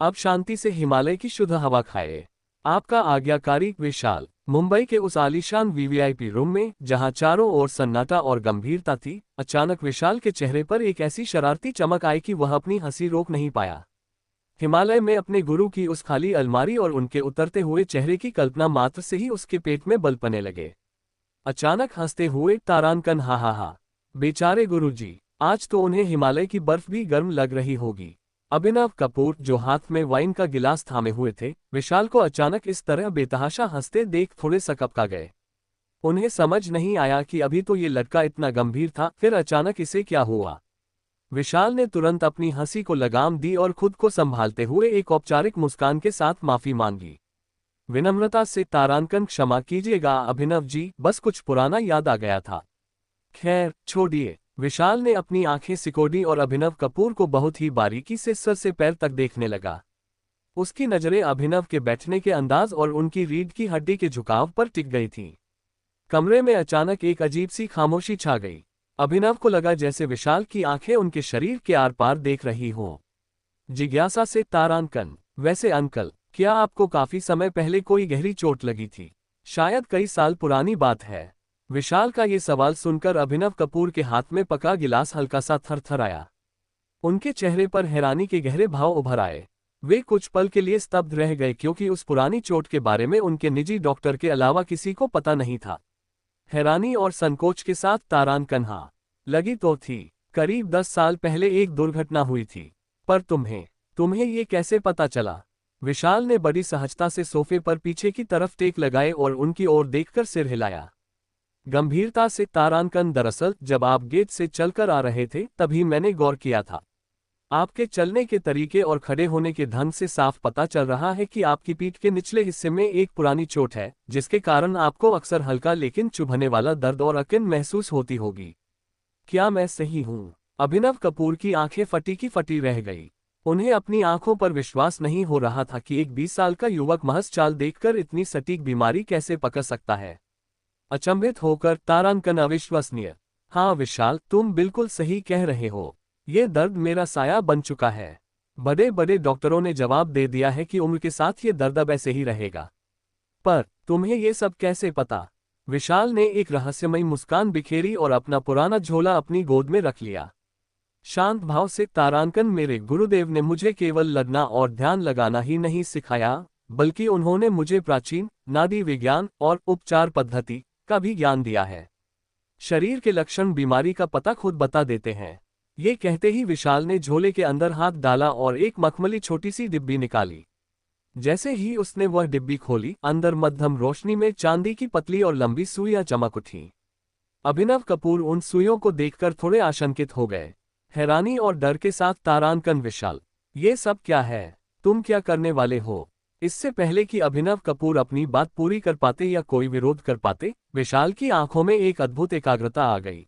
अब शांति से हिमालय की शुद्ध हवा खाए। आपका आज्ञाकारी, विशाल। मुंबई के उस आलीशान वीवीआईपी रूम में जहां चारों ओर सन्नाटा और गंभीरता थी, अचानक विशाल के चेहरे पर एक ऐसी शरारती चमक आई कि वह अपनी हंसी रोक नहीं पाया। हिमालय में अपने गुरु की उस खाली अलमारी और उनके उतरते हुए चेहरे की कल्पना मात्र से ही उसके पेट में बल पड़ने लगे। अचानक हंसते हुए तारांकन हा हा हा, बेचारे गुरुजी, आज तो उन्हें हिमालय की बर्फ भी गर्म लग रही होगी। अभिनव कपूर, जो हाथ में वाइन का गिलास थामे हुए थे, विशाल को अचानक इस तरह बेतहाशा हंसते देख थोड़े सकपका गए। उन्हें समझ नहीं आया कि अभी तो ये लड़का इतना गंभीर था, फिर अचानक इसे क्या हुआ। विशाल ने तुरंत अपनी हंसी को लगाम दी और खुद को संभालते हुए एक औपचारिक मुस्कान के साथ माफी मांगी। विनम्रता से, तारांकन क्षमा कीजिएगा अभिनव जी, बस कुछ पुराना याद आ गया था। खैर छोड़िए। विशाल ने अपनी आंखें सिकोड़ी और अभिनव कपूर को बहुत ही बारीकी से सर से पैर तक देखने लगा। उसकी नजरें अभिनव के बैठने के अंदाज और उनकी रीढ़ की हड्डी के झुकाव पर टिक गई थीं। कमरे में अचानक एक अजीब सी खामोशी छा गई। अभिनव को लगा जैसे विशाल की आंखें उनके शरीर के आर पार देख रही हों। जिज्ञासा से, तारांकन, वैसे अंकल, क्या आपको काफी समय पहले कोई गहरी चोट लगी थी? शायद कई साल पुरानी बात है। विशाल का ये सवाल सुनकर अभिनव कपूर के हाथ में पका गिलास हल्का सा थरथराया। उनके चेहरे पर हैरानी के गहरे भाव उभर आए। वे कुछ पल के लिए स्तब्ध रह गए, क्योंकि उस पुरानी चोट के बारे में उनके निजी डॉक्टर के अलावा किसी को पता नहीं था। हैरानी और संकोच के साथ, तारांकन, हाँ, लगी तो थी। करीब 10 साल पहले एक दुर्घटना हुई थी। पर तुम्हें ये कैसे पता चला? विशाल ने बड़ी सहजता से सोफे पर पीछे की तरफ टेक लगाए और उनकी ओर देखकर सिर हिलाया। गंभीरता से, तारांकन, दरअसल जब आप गेट से चलकर आ रहे थे तभी मैंने गौर किया था। आपके चलने के तरीके और खड़े होने के ढंग से साफ पता चल रहा है कि आपकी पीठ के निचले हिस्से में एक पुरानी चोट है, जिसके कारण आपको अक्सर हल्का लेकिन चुभने वाला दर्द और अकन महसूस होती होगी। क्या मैं सही हूँ? अभिनव कपूर की आंखें फटी की फटी रह गई। उन्हें अपनी आंखों पर विश्वास नहीं हो रहा था कि एक 20 साल का युवक महज चाल देखकर इतनी सटीक बीमारी कैसे पकड़ सकता है। अचंभित होकर, तारांकन, अविश्वसनीय। हाँ विशाल, तुम बिल्कुल सही कह रहे हो। ये दर्द मेरा साया बन चुका है। बड़े बड़े डॉक्टरों ने जवाब दे दिया है कि उम्र के साथ ये दर्द अब ऐसे ही रहेगा। पर तुम्हें ये सब कैसे पता? विशाल ने एक रहस्यमयी मुस्कान बिखेरी और अपना पुराना झोला अपनी गोद में रख लिया। शांत भाव से, तारांकन, मेरे गुरुदेव ने मुझे केवल लड़ना और ध्यान लगाना ही नहीं सिखाया, बल्कि उन्होंने मुझे प्राचीन नाड़ी विज्ञान और उपचार पद्धति का भी ज्ञान दिया है। शरीर के लक्षण बीमारी का पता खुद बता देते हैं। ये कहते ही विशाल ने झोले के अंदर हाथ डाला और एक मखमली छोटी सी डिब्बी निकाली। जैसे ही उसने वह डिब्बी खोली, अंदर मध्यम रोशनी में चांदी की पतली और लंबी सुइयां चमक उठी। अभिनव कपूर उन सुइयों को देखकर थोड़े आशंकित हो गए। हैरानी और डर के साथ, तारांकन, विशाल, ये सब क्या है? तुम क्या करने वाले हो? इससे पहले कि अभिनव कपूर अपनी बात पूरी कर पाते या कोई विरोध कर पाते, विशाल की आंखों में एक अद्भुत एकाग्रता आ गई।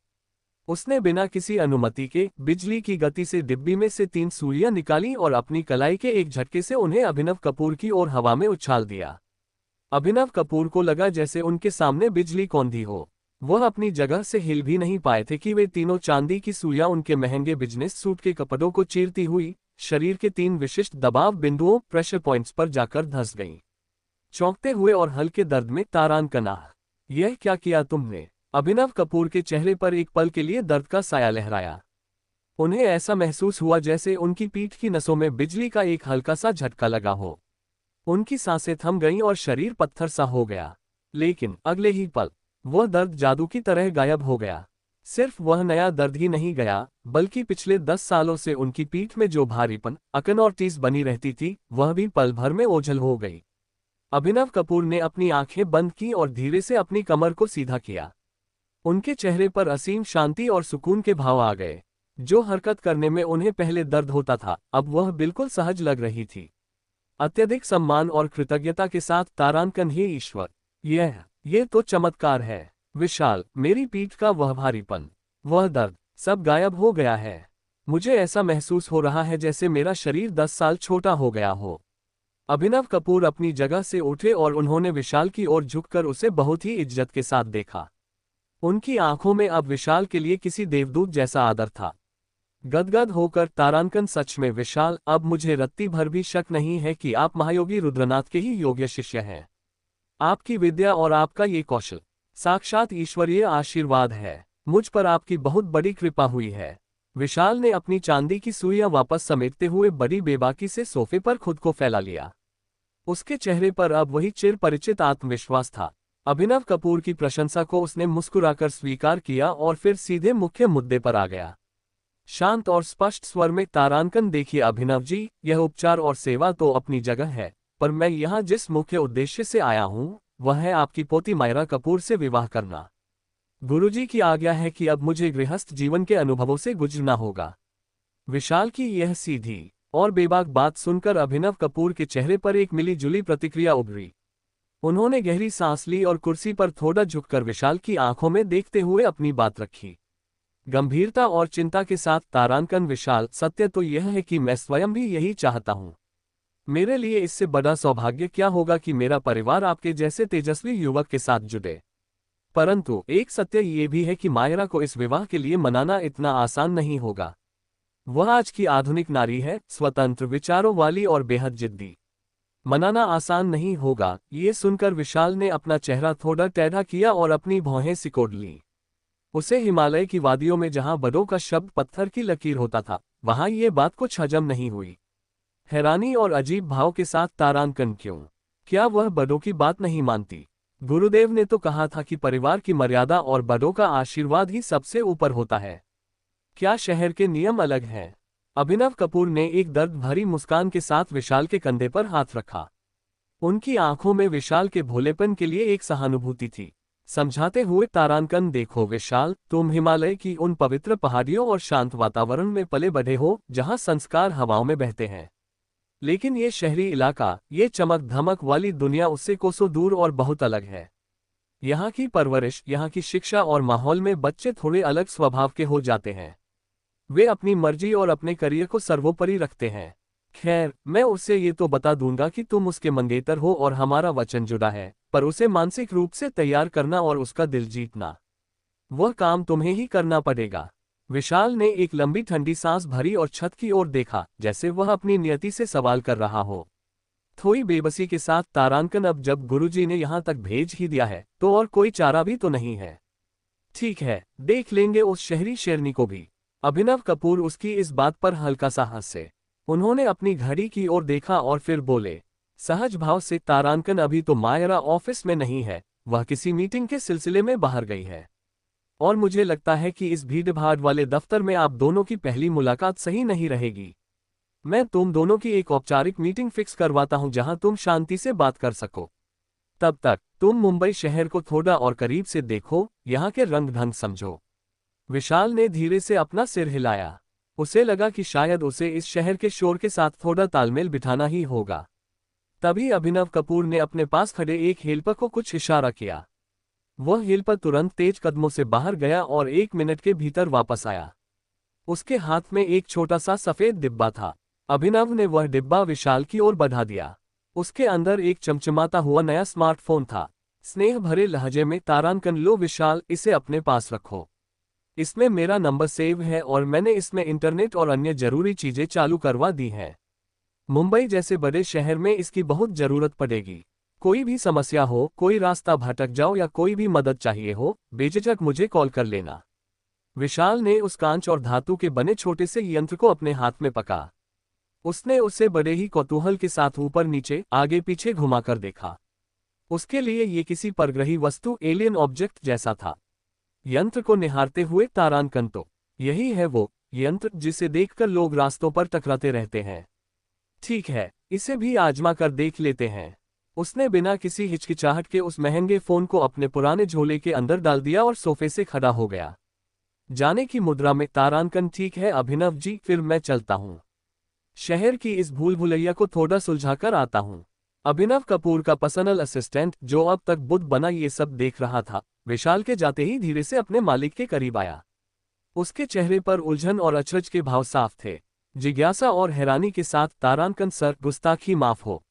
उसने बिना किसी अनुमति के बिजली की गति से डिब्बी में से 3 सुइयां निकाली और अपनी कलाई के एक झटके से उन्हें अभिनव कपूर की ओर हवा में उछाल दिया। अभिनव कपूर को लगा जैसे उनके सामने बिजली कौंधी हो। वह अपनी जगह से हिल भी नहीं पाए थे कि वे तीनों चांदी की सुइयां उनके महंगे बिजनेस सूट के कपड़ों को चीरती हुई शरीर के 3 विशिष्ट दबाव बिंदुओं, प्रेशर पॉइंट्स पर जाकर धंस गईं। चौंकते हुए और हल्के दर्द में, तारांकन, यह क्या किया तुमने? अभिनव कपूर के चेहरे पर एक पल के लिए दर्द का साया लहराया। उन्हें ऐसा महसूस हुआ जैसे उनकी पीठ की नसों में बिजली का एक हल्का सा झटका लगा हो। उनकी सांसें थम गईं और शरीर पत्थर सा हो गया। लेकिन अगले ही पल वह दर्द जादू की तरह गायब हो गया। सिर्फ वह नया दर्द ही नहीं गया, बल्कि पिछले 10 सालों से उनकी पीठ में जो भारीपन, अकन और टीस बनी रहती थी, वह भी पल भर में ओझल हो गई। अभिनव कपूर ने अपनी आंखें बंद की और धीरे से अपनी कमर को सीधा किया। उनके चेहरे पर असीम शांति और सुकून के भाव आ गए। जो हरकत करने में उन्हें पहले दर्द होता था, अब वह बिल्कुल सहज लग रही थी। अत्यधिक सम्मान और कृतज्ञता के साथ, तारांकन, हे ईश्वर, ये तो चमत्कार है। विशाल, मेरी पीठ का वह भारीपन, वह दर्द, सब गायब हो गया है। मुझे ऐसा महसूस हो रहा है जैसे मेरा शरीर 10 साल छोटा हो गया हो। अभिनव कपूर अपनी जगह से उठे और उन्होंने विशाल की ओर झुककर उसे बहुत ही इज्जत के साथ देखा। उनकी आंखों में अब विशाल के लिए किसी देवदूत जैसा आदर था। गदगद होकर, तारांकन, सच में विशाल, अब मुझे रत्ती भर भी शक नहीं है कि आप महायोगी रुद्रनाथ के ही योग्य शिष्य हैं। आपकी विद्या और आपका ये कौशल साक्षात ईश्वरीय आशीर्वाद है। मुझ पर आपकी बहुत बड़ी कृपा हुई है। विशाल ने अपनी चांदी की सुइयां वापस समेटते हुए बड़ी बेबाकी से सोफे पर खुद को फैला लिया। उसके चेहरे पर अब वही चिर परिचित आत्मविश्वास था। अभिनव कपूर की प्रशंसा को उसने मुस्कुराकर स्वीकार किया और फिर सीधे मुख्य मुद्दे पर आ गया। शांत और स्पष्ट स्वर में, तारांकन देखिए अभिनव जी, यह उपचार और सेवा तो अपनी जगह है, पर मैं यहाँ जिस मुख्य उद्देश्य से आया हूँ वह है आपकी पोती मायरा कपूर से विवाह करना। गुरुजी की आज्ञा है कि अब मुझे गृहस्थ जीवन के अनुभवों से गुजरना होगा। विशाल की यह सीधी और बेबाक बात सुनकर अभिनव कपूर के चेहरे पर एक मिली जुली प्रतिक्रिया उभरी। उन्होंने गहरी सांस ली और कुर्सी पर थोड़ा झुककर विशाल की आंखों में देखते हुए अपनी बात रखी। गंभीरता और चिंता के साथ, तारांकन विशाल, सत्य तो यह है कि मैं स्वयं भी यही चाहता हूँ। मेरे लिए इससे बड़ा सौभाग्य क्या होगा कि मेरा परिवार आपके जैसे तेजस्वी युवक के साथ जुड़े। परंतु एक सत्य ये भी है कि मायरा को इस विवाह के लिए मनाना इतना आसान नहीं होगा। वह आज की आधुनिक नारी है, स्वतंत्र विचारों वाली और बेहद जिद्दी। मनाना आसान नहीं होगा। ये सुनकर विशाल ने अपना चेहरा थोड़ा टेढ़ा किया और अपनी भौहें सिकोड़ लीं। उसे हिमालय की वादियों में जहां बड़ों का शब्द पत्थर की लकीर होता था, वहां ये बात कुछ हजम नहीं हुई। हैरानी और अजीब भाव के साथ, तारांकन क्यों? क्या वह बड़ों की बात नहीं मानती? गुरुदेव ने तो कहा था कि परिवार की मर्यादा और बड़ों का आशीर्वाद ही सबसे ऊपर होता है। क्या शहर के नियम अलग हैं? अभिनव कपूर ने एक दर्द भरी मुस्कान के साथ विशाल के कंधे पर हाथ रखा। उनकी आंखों में विशाल के भोलेपन के लिए एक सहानुभूति थी। समझाते हुए, तारांकन देखो विशाल, तुम हिमालय की उन पवित्र पहाड़ियों और शांत वातावरण में पले बढ़े हो जहां संस्कार हवाओं में बहते हैं। लेकिन ये शहरी इलाका, ये चमक धमक वाली दुनिया उससे कोसों दूर और बहुत अलग है। यहाँ की परवरिश, यहाँ की शिक्षा और माहौल में बच्चे थोड़े अलग स्वभाव के हो जाते हैं। वे अपनी मर्जी और अपने करियर को सर्वोपरि रखते हैं। खैर, मैं उससे ये तो बता दूंगा कि तुम उसके मंगेतर हो और हमारा वचन जुड़ा है, पर उसे मानसिक रूप से तैयार करना और उसका दिल जीतना, वह काम तुम्हें ही करना पड़ेगा। विशाल ने एक लंबी ठंडी सांस भरी और छत की ओर देखा, जैसे वह अपनी नियति से सवाल कर रहा हो। थोड़ी बेबसी के साथ, तारांकन, अब जब गुरुजी ने यहाँ तक भेज ही दिया है तो और कोई चारा भी तो नहीं है। ठीक है, देख लेंगे उस शहरी शेरनी को भी। अभिनव कपूर उसकी इस बात पर हल्का सा हंसे। उन्होंने अपनी घड़ी की ओर देखा और फिर बोले सहज भाव से, तारांकन, अभी तो मायरा ऑफिस में नहीं है, वह किसी मीटिंग के सिलसिले में बाहर गई है। और मुझे लगता है कि इस भीड़-भाड़ वाले दफ्तर में आप दोनों की पहली मुलाकात सही नहीं रहेगी। मैं तुम दोनों की एक औपचारिक मीटिंग फिक्स करवाता हूं जहां तुम शांति से बात कर सको। तब तक तुम मुंबई शहर को थोड़ा और करीब से देखो, यहाँ के रंग ढंग समझो। विशाल ने धीरे से अपना सिर हिलाया। उसे लगा कि शायद उसे इस शहर के शोर के साथ थोड़ा तालमेल बिठाना ही होगा। तभी अभिनव कपूर ने अपने पास खड़े एक हेल्पर को कुछ इशारा किया। वह हेल्पर तुरंत तेज कदमों से बाहर गया और 1 मिनट के भीतर वापस आया। उसके हाथ में एक छोटा सा सफेद डिब्बा था। अभिनव ने वह डिब्बा विशाल की ओर बढ़ा दिया। उसके अंदर एक चमचमाता हुआ नया स्मार्टफोन था। स्नेह भरे लहजे में, तारांकन, लो विशाल, इसे अपने पास रखो। इसमें मेरा नंबर सेव है और मैंने इसमें इंटरनेट और अन्य जरूरी चीजें चालू करवा दी हैं। मुंबई जैसे बड़े शहर में इसकी बहुत जरूरत पड़ेगी। कोई भी समस्या हो, कोई रास्ता भटक जाओ या कोई भी मदद चाहिए हो, बेझिझक मुझे कॉल कर लेना। विशाल ने उस कांच और धातु के बने छोटे से यंत्र को अपने हाथ में पकड़ा। उसने उसे बड़े ही कौतूहल के साथ ऊपर नीचे, आगे पीछे घुमाकर देखा। उसके लिए ये किसी परग्रही वस्तु, एलियन ऑब्जेक्ट जैसा था। यंत्र को निहारते हुए, तारांकन, तो यही है वो यंत्र जिसे देखकर लोग रास्तों पर टकराते रहते हैं। ठीक है, इसे भी आजमा कर देख लेते हैं। उसने बिना किसी हिचकिचाहट के उस महंगे फोन को अपने पुराने झोले के अंदर डाल दिया और सोफे से खड़ा हो गया। जाने की मुद्रा में, तारांकन, ठीक है अभिनव जी, फिर मैं चलता हूँ। शहर की इस भूल भुलैया को थोड़ा सुलझाकर आता हूँ। अभिनव कपूर का पर्सनल असिस्टेंट, जो अब तक बुद्ध बना ये सब देख रहा था, विशाल के जाते ही धीरे से अपने मालिक के करीब आया। उसके चेहरे पर उलझन और अचरज के भाव साफ थे। जिज्ञासा और हैरानी के साथ, तारांकन सर, गुस्ताखी माफ हो,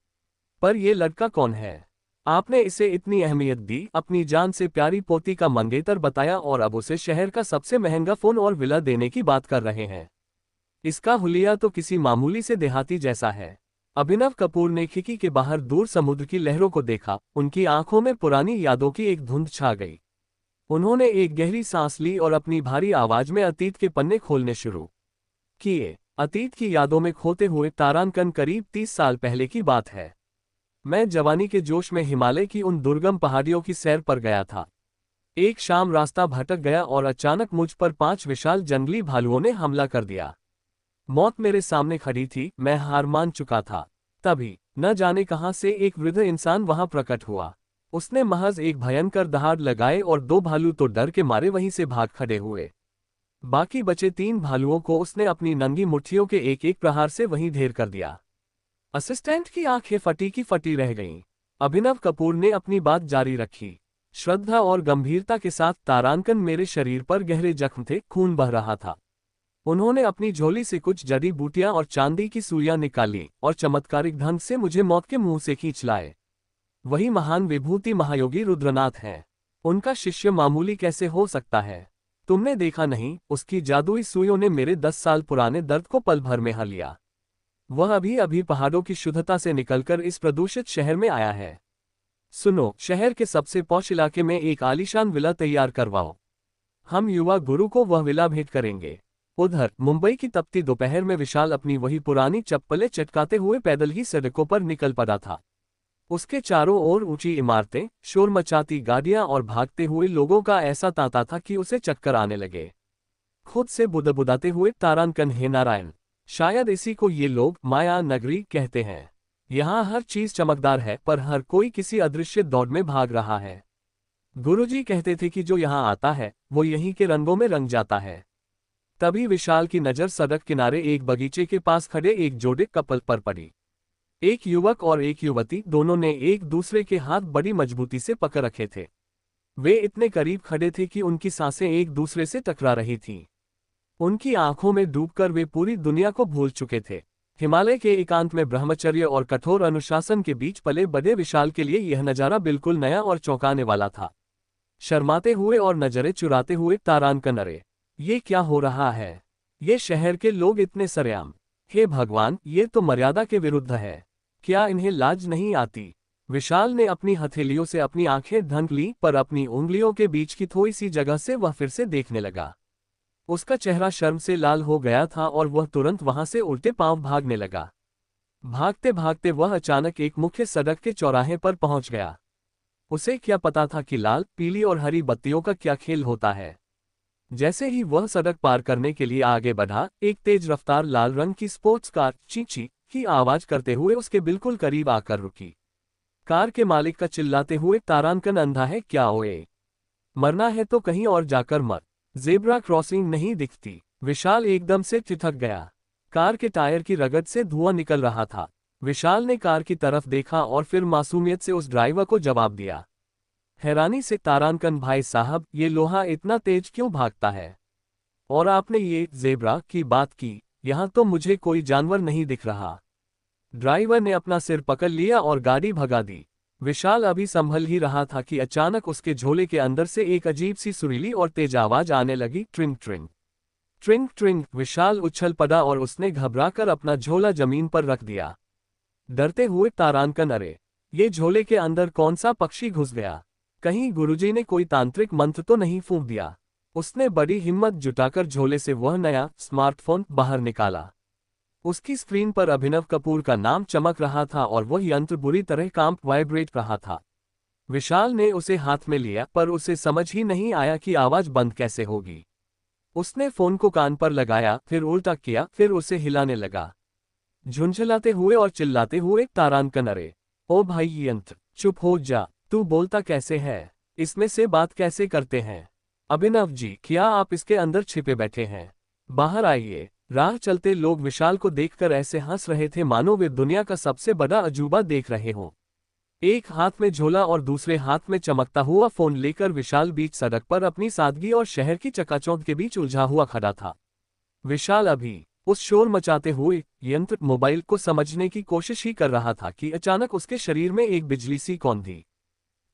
पर यह लड़का कौन है? आपने इसे इतनी अहमियत दी, अपनी जान से प्यारी पोती का मंगेतर बताया और अब उसे शहर का सबसे महंगा फोन और विला देने की बात कर रहे हैं। इसका हुलिया तो किसी मामूली से देहाती जैसा है। अभिनव कपूर ने खिड़की के बाहर दूर समुद्र की लहरों को देखा। उनकी आंखों में पुरानी यादों की एक धुंध छा गई। उन्होंने एक गहरी सांस ली और अपनी भारी आवाज में अतीत के पन्ने खोलने शुरू किए। अतीत की यादों में खोते हुए तारांकन करीब 30 साल पहले की बात है। मैं जवानी के जोश में हिमालय की उन दुर्गम पहाड़ियों की सैर पर गया था। एक शाम रास्ता भटक गया और अचानक मुझ पर 5 विशाल जंगली भालुओं ने हमला कर दिया। मौत मेरे सामने खड़ी थी, मैं हार मान चुका था। तभी न जाने कहां से एक वृद्ध इंसान वहां प्रकट हुआ। उसने महज एक भयंकर दहाड़ लगाए और 2 भालू तो डर के मारे वहीं से भाग खड़े हुए। बाकी बचे 3 भालुओं को उसने अपनी नंगी मुट्ठियों के एक एक प्रहार से वहीं ढेर कर दिया। असिस्टेंट की आंखें फटी की फटी रह गईं। अभिनव कपूर ने अपनी बात जारी रखी। श्रद्धा और गंभीरता के साथ, तारांकन, मेरे शरीर पर गहरे जख्म थे, खून बह रहा था। उन्होंने अपनी झोली से कुछ जड़ी बूटियां और चांदी की सुइयां निकाली और चमत्कारिक ढंग से मुझे मौत के मुंह से खींच लाए। वही महान विभूति महायोगी रुद्रनाथ हैं। उनका शिष्य मामूली कैसे हो सकता है? तुमने देखा नहीं, उसकी जादुई सुइयों ने मेरे 10 साल पुराने दर्द को पल भर में हल लिया। वह अभी अभी पहाड़ों की शुद्धता से निकलकर इस प्रदूषित शहर में आया है। सुनो, शहर के सबसे पॉश इलाके में एक आलीशान विला तैयार करवाओ। हम युवा गुरु को वह विला भेंट करेंगे। उधर मुंबई की तपती दोपहर में विशाल अपनी वही पुरानी चप्पलें चटकाते हुए पैदल ही सड़कों पर निकल पड़ा था। उसके चारों ओर ऊंची इमारतें, शोर मचाती गाड़ियां और भागते हुए लोगों का ऐसा तांता था कि उसे चक्कर आने लगे। खुद से बुदबुदाते हुए, तारांकन हे नारायण, शायद इसी को ये लोग माया नगरी कहते हैं। यहाँ हर चीज चमकदार है, पर हर कोई किसी अदृश्य दौड़ में भाग रहा है। गुरुजी कहते थे कि जो यहाँ आता है वो यहीं के रंगों में रंग जाता है। तभी विशाल की नजर सड़क किनारे एक बगीचे के पास खड़े एक जोड़े कपल पर पड़ी। एक युवक और एक युवती, दोनों ने एक दूसरे के हाथ बड़ी मजबूती से पकड़ रखे थे। वे इतने करीब खड़े थे कि उनकी सांसें एक दूसरे से टकरा रही थीं। उनकी आंखों में डूबकर वे पूरी दुनिया को भूल चुके थे। हिमालय के एकांत में ब्रह्मचर्य और कठोर अनुशासन के बीच पले बड़े विशाल के लिए यह नजारा बिल्कुल नया और चौंकाने वाला था। शर्माते हुए और नजरें चुराते हुए तारांकन, अरे ये क्या हो रहा है? ये शहर के लोग इतने सरेआम, हे भगवान, ये तो मर्यादा के विरुद्ध है। क्या इन्हें लाज नहीं आती? विशाल ने अपनी हथेलियों से अपनी आंखें ढंक ली, पर अपनी उंगलियों के बीच की थोड़ी सी जगह से वह फिर से देखने लगा। उसका चेहरा शर्म से लाल हो गया था और वह तुरंत वहां से उल्टे पांव भागने लगा। भागते भागते वह अचानक एक मुख्य सड़क के चौराहे पर पहुंच गया। उसे क्या पता था कि लाल, पीली और हरी बत्तियों का क्या खेल होता है। जैसे ही वह सड़क पार करने के लिए आगे बढ़ा, एक तेज रफ्तार लाल रंग की स्पोर्ट्स कार ची ची की आवाज करते हुए उसके बिल्कुल करीब आकर रुकी। कार के मालिक का चिल्लाते हुए, तारांकन अंधा है क्या ओए? मरना है तो कहीं और जाकर मर, ज़ेब्रा क्रॉसिंग नहीं दिखती? विशाल एकदम से ठिठक गया। कार के टायर की रगड़ से धुआं निकल रहा था। विशाल ने कार की तरफ देखा और फिर मासूमियत से उस ड्राइवर को जवाब दिया। हैरानी से, तारांकन भाई साहब, ये लोहा इतना तेज क्यों भागता है? और आपने ये ज़ेब्रा की बात की, यहाँ तो मुझे कोई जानवर नहीं दिख रहा। ड्राइवर ने अपना सिर पकड़ लिया और गाड़ी भगा दी। विशाल अभी संभल ही रहा था कि अचानक उसके झोले के अंदर से एक अजीब सी सुरीली और तेज आवाज आने लगी, ट्रिंग ट्रिंग ट्रिंग ट्रिंग। विशाल उछल पड़ा और उसने घबराकर अपना झोला जमीन पर रख दिया। डरते हुए तारांकन, अरे ये झोले के अंदर कौन सा पक्षी घुस गया? कहीं गुरुजी ने कोई तांत्रिक मंत्र तो नहीं फूंक दिया? उसने बड़ी हिम्मत जुटाकर झोले से वह नया स्मार्टफोन बाहर निकाला। उसकी स्क्रीन पर अभिनव कपूर का नाम चमक रहा था और वह यंत्र बुरी तरह काम वाइब्रेट रहा था। विशाल ने उसे हाथ में लिया, पर उसे समझ ही नहीं आया कि आवाज बंद कैसे होगी। उसने फोन को कान पर लगाया, फिर उल्टा किया, फिर उसे हिलाने लगा। झुंझलाते हुए और चिल्लाते हुए, तारांकन, अरे ओ भाई यंत्र, चुप हो जा, तू बोलता कैसे है? इसमें से बात कैसे करते हैं? अभिनव जी, क्या आप इसके अंदर छिपे बैठे हैं? बाहर आइए। राह चलते लोग विशाल को देखकर ऐसे हंस रहे थे मानो वे दुनिया का सबसे बड़ा अजूबा देख रहे हों। एक हाथ में झोला और दूसरे हाथ में चमकता हुआ फोन लेकर विशाल बीच सड़क पर अपनी सादगी और शहर की चकाचौंध के बीच उलझा हुआ खड़ा था। विशाल अभी उस शोर मचाते हुए यंत्र मोबाइल को समझने की कोशिश ही कर रहा था कि अचानक उसके शरीर में एक बिजली सी कौंधी।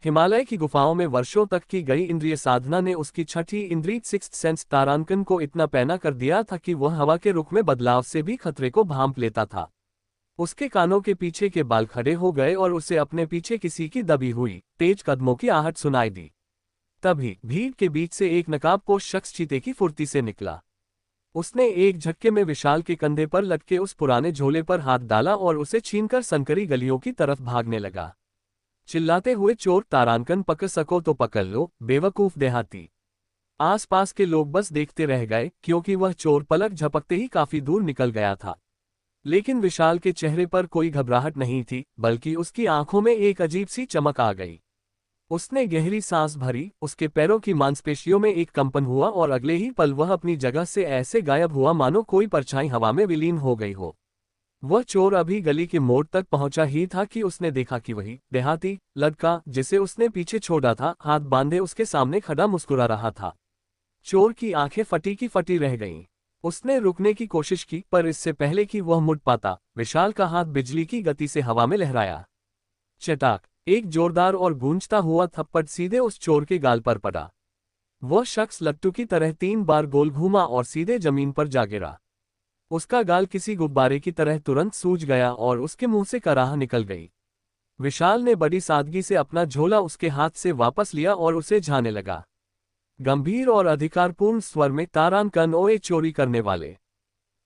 हिमालय की गुफाओं में वर्षों तक की गई इंद्रिय साधना ने उसकी छठी इंद्रिय सिक्स्थ सेंस तारांकन को इतना पैना कर दिया था कि वह हवा के रुख में बदलाव से भी खतरे को भांप लेता था। उसके कानों के पीछे के बाल खड़े हो गए और उसे अपने पीछे किसी की दबी हुई तेज कदमों की आहट सुनाई दी। तभी भीड़ के बीच से एक नकाबपोश शख्स चीते की फुर्ती से निकला। उसने एक झटके में विशाल के कंधे पर लटके उस पुराने झोले पर हाथ डाला और उसे छीनकर संकरी गलियों की तरफ भागने लगा, चिल्लाते हुए, चोर तारानकन, पकड़ सको तो पकड़ लो, बेवकूफ देहाती। आसपास के लोग बस देखते रह गए, क्योंकि वह चोर पलक झपकते ही काफी दूर निकल गया था। लेकिन विशाल के चेहरे पर कोई घबराहट नहीं थी, बल्कि उसकी आंखों में एक अजीब सी चमक आ गई। उसने गहरी सांस भरी, उसके पैरों की मांसपेशियों में एक कंपन हुआ और अगले ही पल वह अपनी जगह से ऐसे गायब हुआ मानो कोई परछाई हवा में विलीन हो गई हो। वह चोर अभी गली के मोड़ तक पहुंचा ही था कि उसने देखा कि वही देहाती लड़का जिसे उसने पीछे छोड़ा था, हाथ बांधे उसके सामने खड़ा मुस्कुरा रहा था। चोर की आंखें फटी की फटी रह गईं। उसने रुकने की कोशिश की, पर इससे पहले कि वह मुड़ पाता, विशाल का हाथ बिजली की गति से हवा में लहराया। चटाक, एक जोरदार और गूंजता हुआ थप्पड़ सीधे उस चोर के गाल पर पड़ा। वह शख्स लट्टू की तरह 3 बार गोल घूमा और सीधे जमीन पर जा गिरा। उसका गाल किसी गुब्बारे की तरह तुरंत सूज गया और उसके मुंह से कराह निकल गई। विशाल ने बड़ी सादगी से अपना झोला उसके हाथ से वापस लिया और उसे झाने लगा, गंभीर और अधिकारपूर्ण स्वर में, तारानकन, ओए चोरी करने वाले,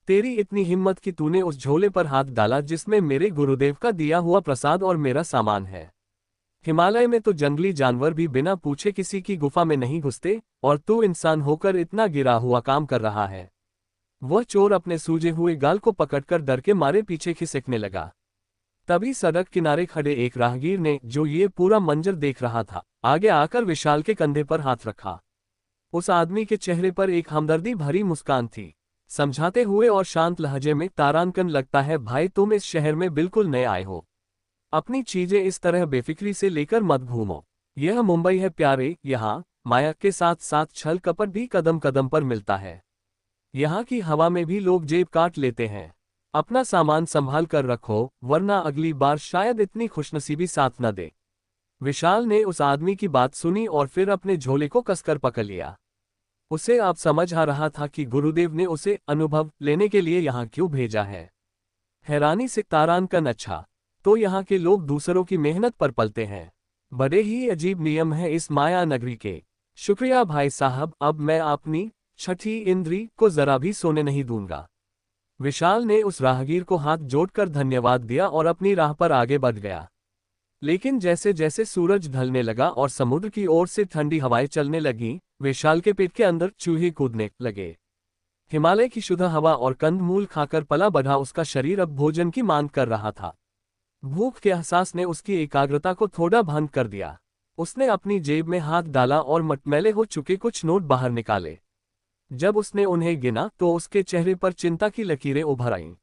तेरी इतनी हिम्मत कि तूने उस झोले पर हाथ डाला जिसमें मेरे गुरुदेव का दिया हुआ प्रसाद और मेरा सामान है। हिमालय में तो जंगली जानवर भी बिना पूछे किसी की गुफा में नहीं घुसते, और तू इंसान होकर इतना गिरा हुआ काम कर रहा है। वह चोर अपने सूजे हुए गाल को पकड़कर डर के मारे पीछे खिसकने लगा। तभी सड़क किनारे खड़े एक राहगीर ने, जो ये पूरा मंजर देख रहा था, आगे आकर विशाल के कंधे पर हाथ रखा। उस आदमी के चेहरे पर एक हमदर्दी भरी मुस्कान थी, समझाते हुए और शांत लहजे में, तारानकन, लगता है भाई तुम इस शहर में बिल्कुल नए आए हो। अपनी चीजें इस तरह बेफिक्री से लेकर मत घूमो। यह मुंबई है प्यारे, यहाँ माया के साथ साथ छल कपट भी कदम कदम पर मिलता है। यहाँ की हवा में भी लोग जेब काट लेते हैं। अपना सामान संभाल कर रखो, वरना अगली बार शायद इतनी खुशनसीबी साथ न दे। विशाल ने उस आदमी की बात सुनी और फिर अपने झोले को कसकर पकड़ लिया। उसे अब समझ आ रहा था कि गुरुदेव ने उसे अनुभव लेने के लिए यहाँ क्यों भेजा है। हैरानी से, तारानकन, अच्छा, तो यहाँ के लोग दूसरों की मेहनत पर पलते हैं। बड़े ही अजीब नियम है इस माया नगरी के। शुक्रिया भाई साहब, अब मैं अपनी छठी इंद्री को जरा भी सोने नहीं दूंगा। विशाल ने उस राहगीर को हाथ जोड़कर धन्यवाद दिया और अपनी राह पर आगे बढ़ गया। लेकिन जैसे जैसे सूरज ढलने लगा और समुद्र की ओर से ठंडी हवाएं चलने लगीं, विशाल के पेट के अंदर चूहे कूदने लगे। हिमालय की शुद्ध हवा और कंदमूल खाकर पला बढ़ा उसका शरीर अब भोजन की मांग कर रहा था। भूख के एहसास ने उसकी एकाग्रता को थोड़ा भंग कर दिया। उसने अपनी जेब में हाथ डाला और मटमैले हो चुके कुछ नोट बाहर निकाले। जब उसने उन्हें गिना तो उसके चेहरे पर चिंता की लकीरें उभर आईं।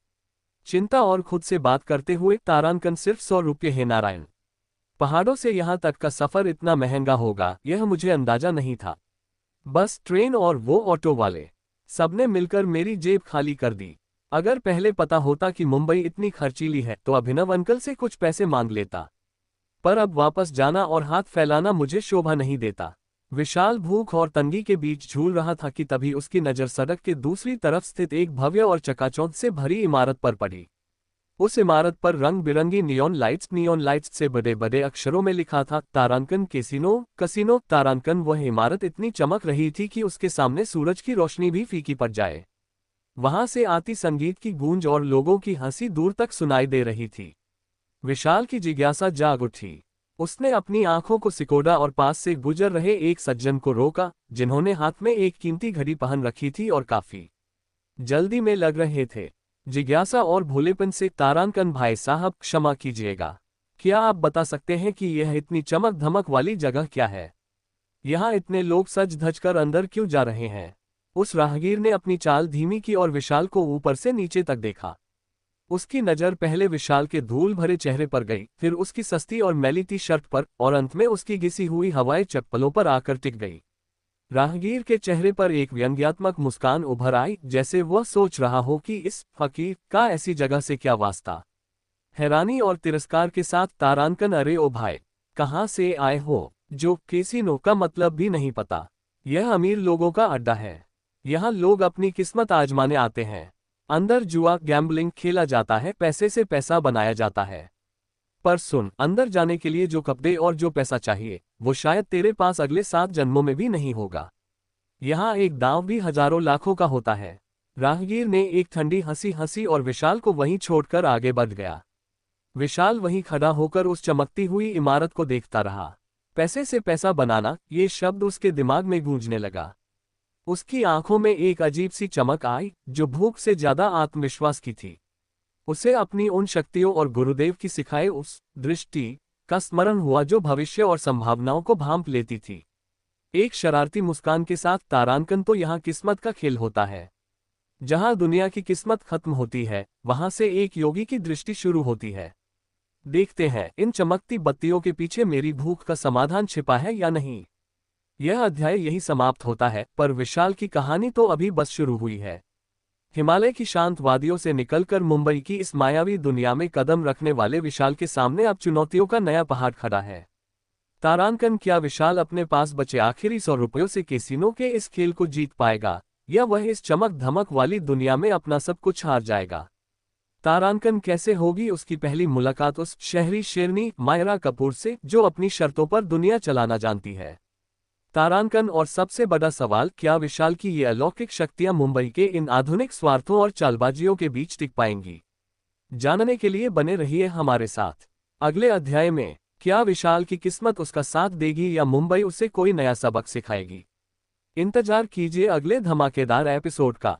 चिंता और खुद से बात करते हुए, तारानकन, सिर्फ 100 रुपये है नारायण। पहाड़ों से यहाँ तक का सफर इतना महंगा होगा, यह मुझे अंदाजा नहीं था। बस ट्रेन और वो ऑटो वाले, सबने मिलकर मेरी जेब खाली कर दी। अगर पहले पता होता कि मुंबई इतनी खर्चीली है तो अभिनव अंकल से कुछ पैसे मांग लेता, पर अब वापस जाना और हाथ फैलाना मुझे शोभा नहीं देता। विशाल भूख और तंगी के बीच झूल रहा था कि तभी उसकी नज़र सड़क के दूसरी तरफ स्थित एक भव्य और चकाचौंध से भरी इमारत पर पड़ी। उस इमारत पर रंग बिरंगी नियॉन लाइट्स से बड़े बड़े अक्षरों में लिखा था, तारानकन कसिनो। तारानकन। वह इमारत इतनी चमक रही थी कि उसके सामने सूरज की रोशनी भी फीकी पड़ जाए। वहां से आती संगीत की गूंज और लोगों की हंसी दूर तक सुनाई दे रही थी। विशाल की जिज्ञासा जाग उठी। उसने अपनी आंखों को सिकोड़ा और पास से गुजर रहे एक सज्जन को रोका, जिन्होंने हाथ में एक कीमती घड़ी पहन रखी थी और काफी जल्दी में लग रहे थे। जिज्ञासा और भोलेपन से, तारानकन भाई साहब, क्षमा कीजिएगा, क्या आप बता सकते हैं कि यह इतनी चमक धमक वाली जगह क्या है? यहाँ इतने लोग सज धज कर अंदर क्यों जा रहे हैं? उस राहगीर ने अपनी चाल धीमी की और विशाल को ऊपर से नीचे तक देखा। उसकी नज़र पहले विशाल के धूल भरे चेहरे पर गई, फिर उसकी सस्ती और मैली टी शर्ट पर, और अंत में उसकी घिसी हुई हवाई चप्पलों पर आकर टिक गई। राहगीर के चेहरे पर एक व्यंग्यात्मक मुस्कान उभर आई, जैसे वह सोच रहा हो कि इस फकीर का ऐसी जगह से क्या वास्ता। हैरानी और तिरस्कार के साथ, तारानकन, अरे ओ भाई, कहाँ से आए हो? जो कैसीनो का मतलब भी नहीं पता। यह अमीर लोगों का अड्डा है। यहाँ लोग अपनी किस्मत आजमाने आते हैं। अंदर जुआ गैम्बलिंग खेला जाता है, पैसे से पैसा बनाया जाता है। पर सुन, अंदर जाने के लिए जो कपड़े और जो पैसा चाहिए वो शायद तेरे पास अगले 7 जन्मों में भी नहीं होगा। यहाँ एक दांव भी हजारों लाखों का होता है। राहगीर ने एक ठंडी हंसी हंसी और विशाल को वहीं छोड़कर आगे बढ़ गया। विशाल वहीं खड़ा होकर उस चमकती हुई इमारत को देखता रहा। पैसे से पैसा बनाना, ये शब्द उसके दिमाग में गूंजने लगा। उसकी आंखों में एक अजीब सी चमक आई जो भूख से ज्यादा आत्मविश्वास की थी। उसे अपनी उन शक्तियों और गुरुदेव की सिखाए उस दृष्टि का स्मरण हुआ जो भविष्य और संभावनाओं को भांप लेती थी। एक शरारती मुस्कान के साथ, तारांकन, तो यहाँ किस्मत का खेल होता है। जहां दुनिया की किस्मत खत्म होती है वहां से एक योगी की दृष्टि शुरू होती है। देखते हैं इन चमकती बत्तियों के पीछे मेरी भूख का समाधान छिपा है या नहीं। यह अध्याय यही समाप्त होता है, पर विशाल की कहानी तो अभी बस शुरू हुई है। हिमालय की शांत वादियों से निकलकर मुंबई की इस मायावी दुनिया में कदम रखने वाले विशाल के सामने अब चुनौतियों का नया पहाड़ खड़ा है। तारांकन, क्या विशाल अपने पास बचे आखिरी 100 रुपयों से कैसीनो के इस खेल को जीत पाएगा, या वह इस चमक धमक वाली दुनिया में अपना सब कुछ हार जाएगा। तारांकन कैसे होगी उसकी पहली मुलाकात उस शहरी शेरनी मायरा कपूर से जो अपनी शर्तों पर दुनिया चलाना जानती है। तारांकन, और सबसे बड़ा सवाल, क्या विशाल की ये अलौकिक शक्तियां मुंबई के इन आधुनिक स्वार्थों और चालबाजियों के बीच टिक पाएंगी? जानने के लिए बने रहिए हमारे साथ। अगले अध्याय में क्या विशाल की किस्मत उसका साथ देगी या मुंबई उसे कोई नया सबक सिखाएगी? इंतजार कीजिए अगले धमाकेदार एपिसोड का।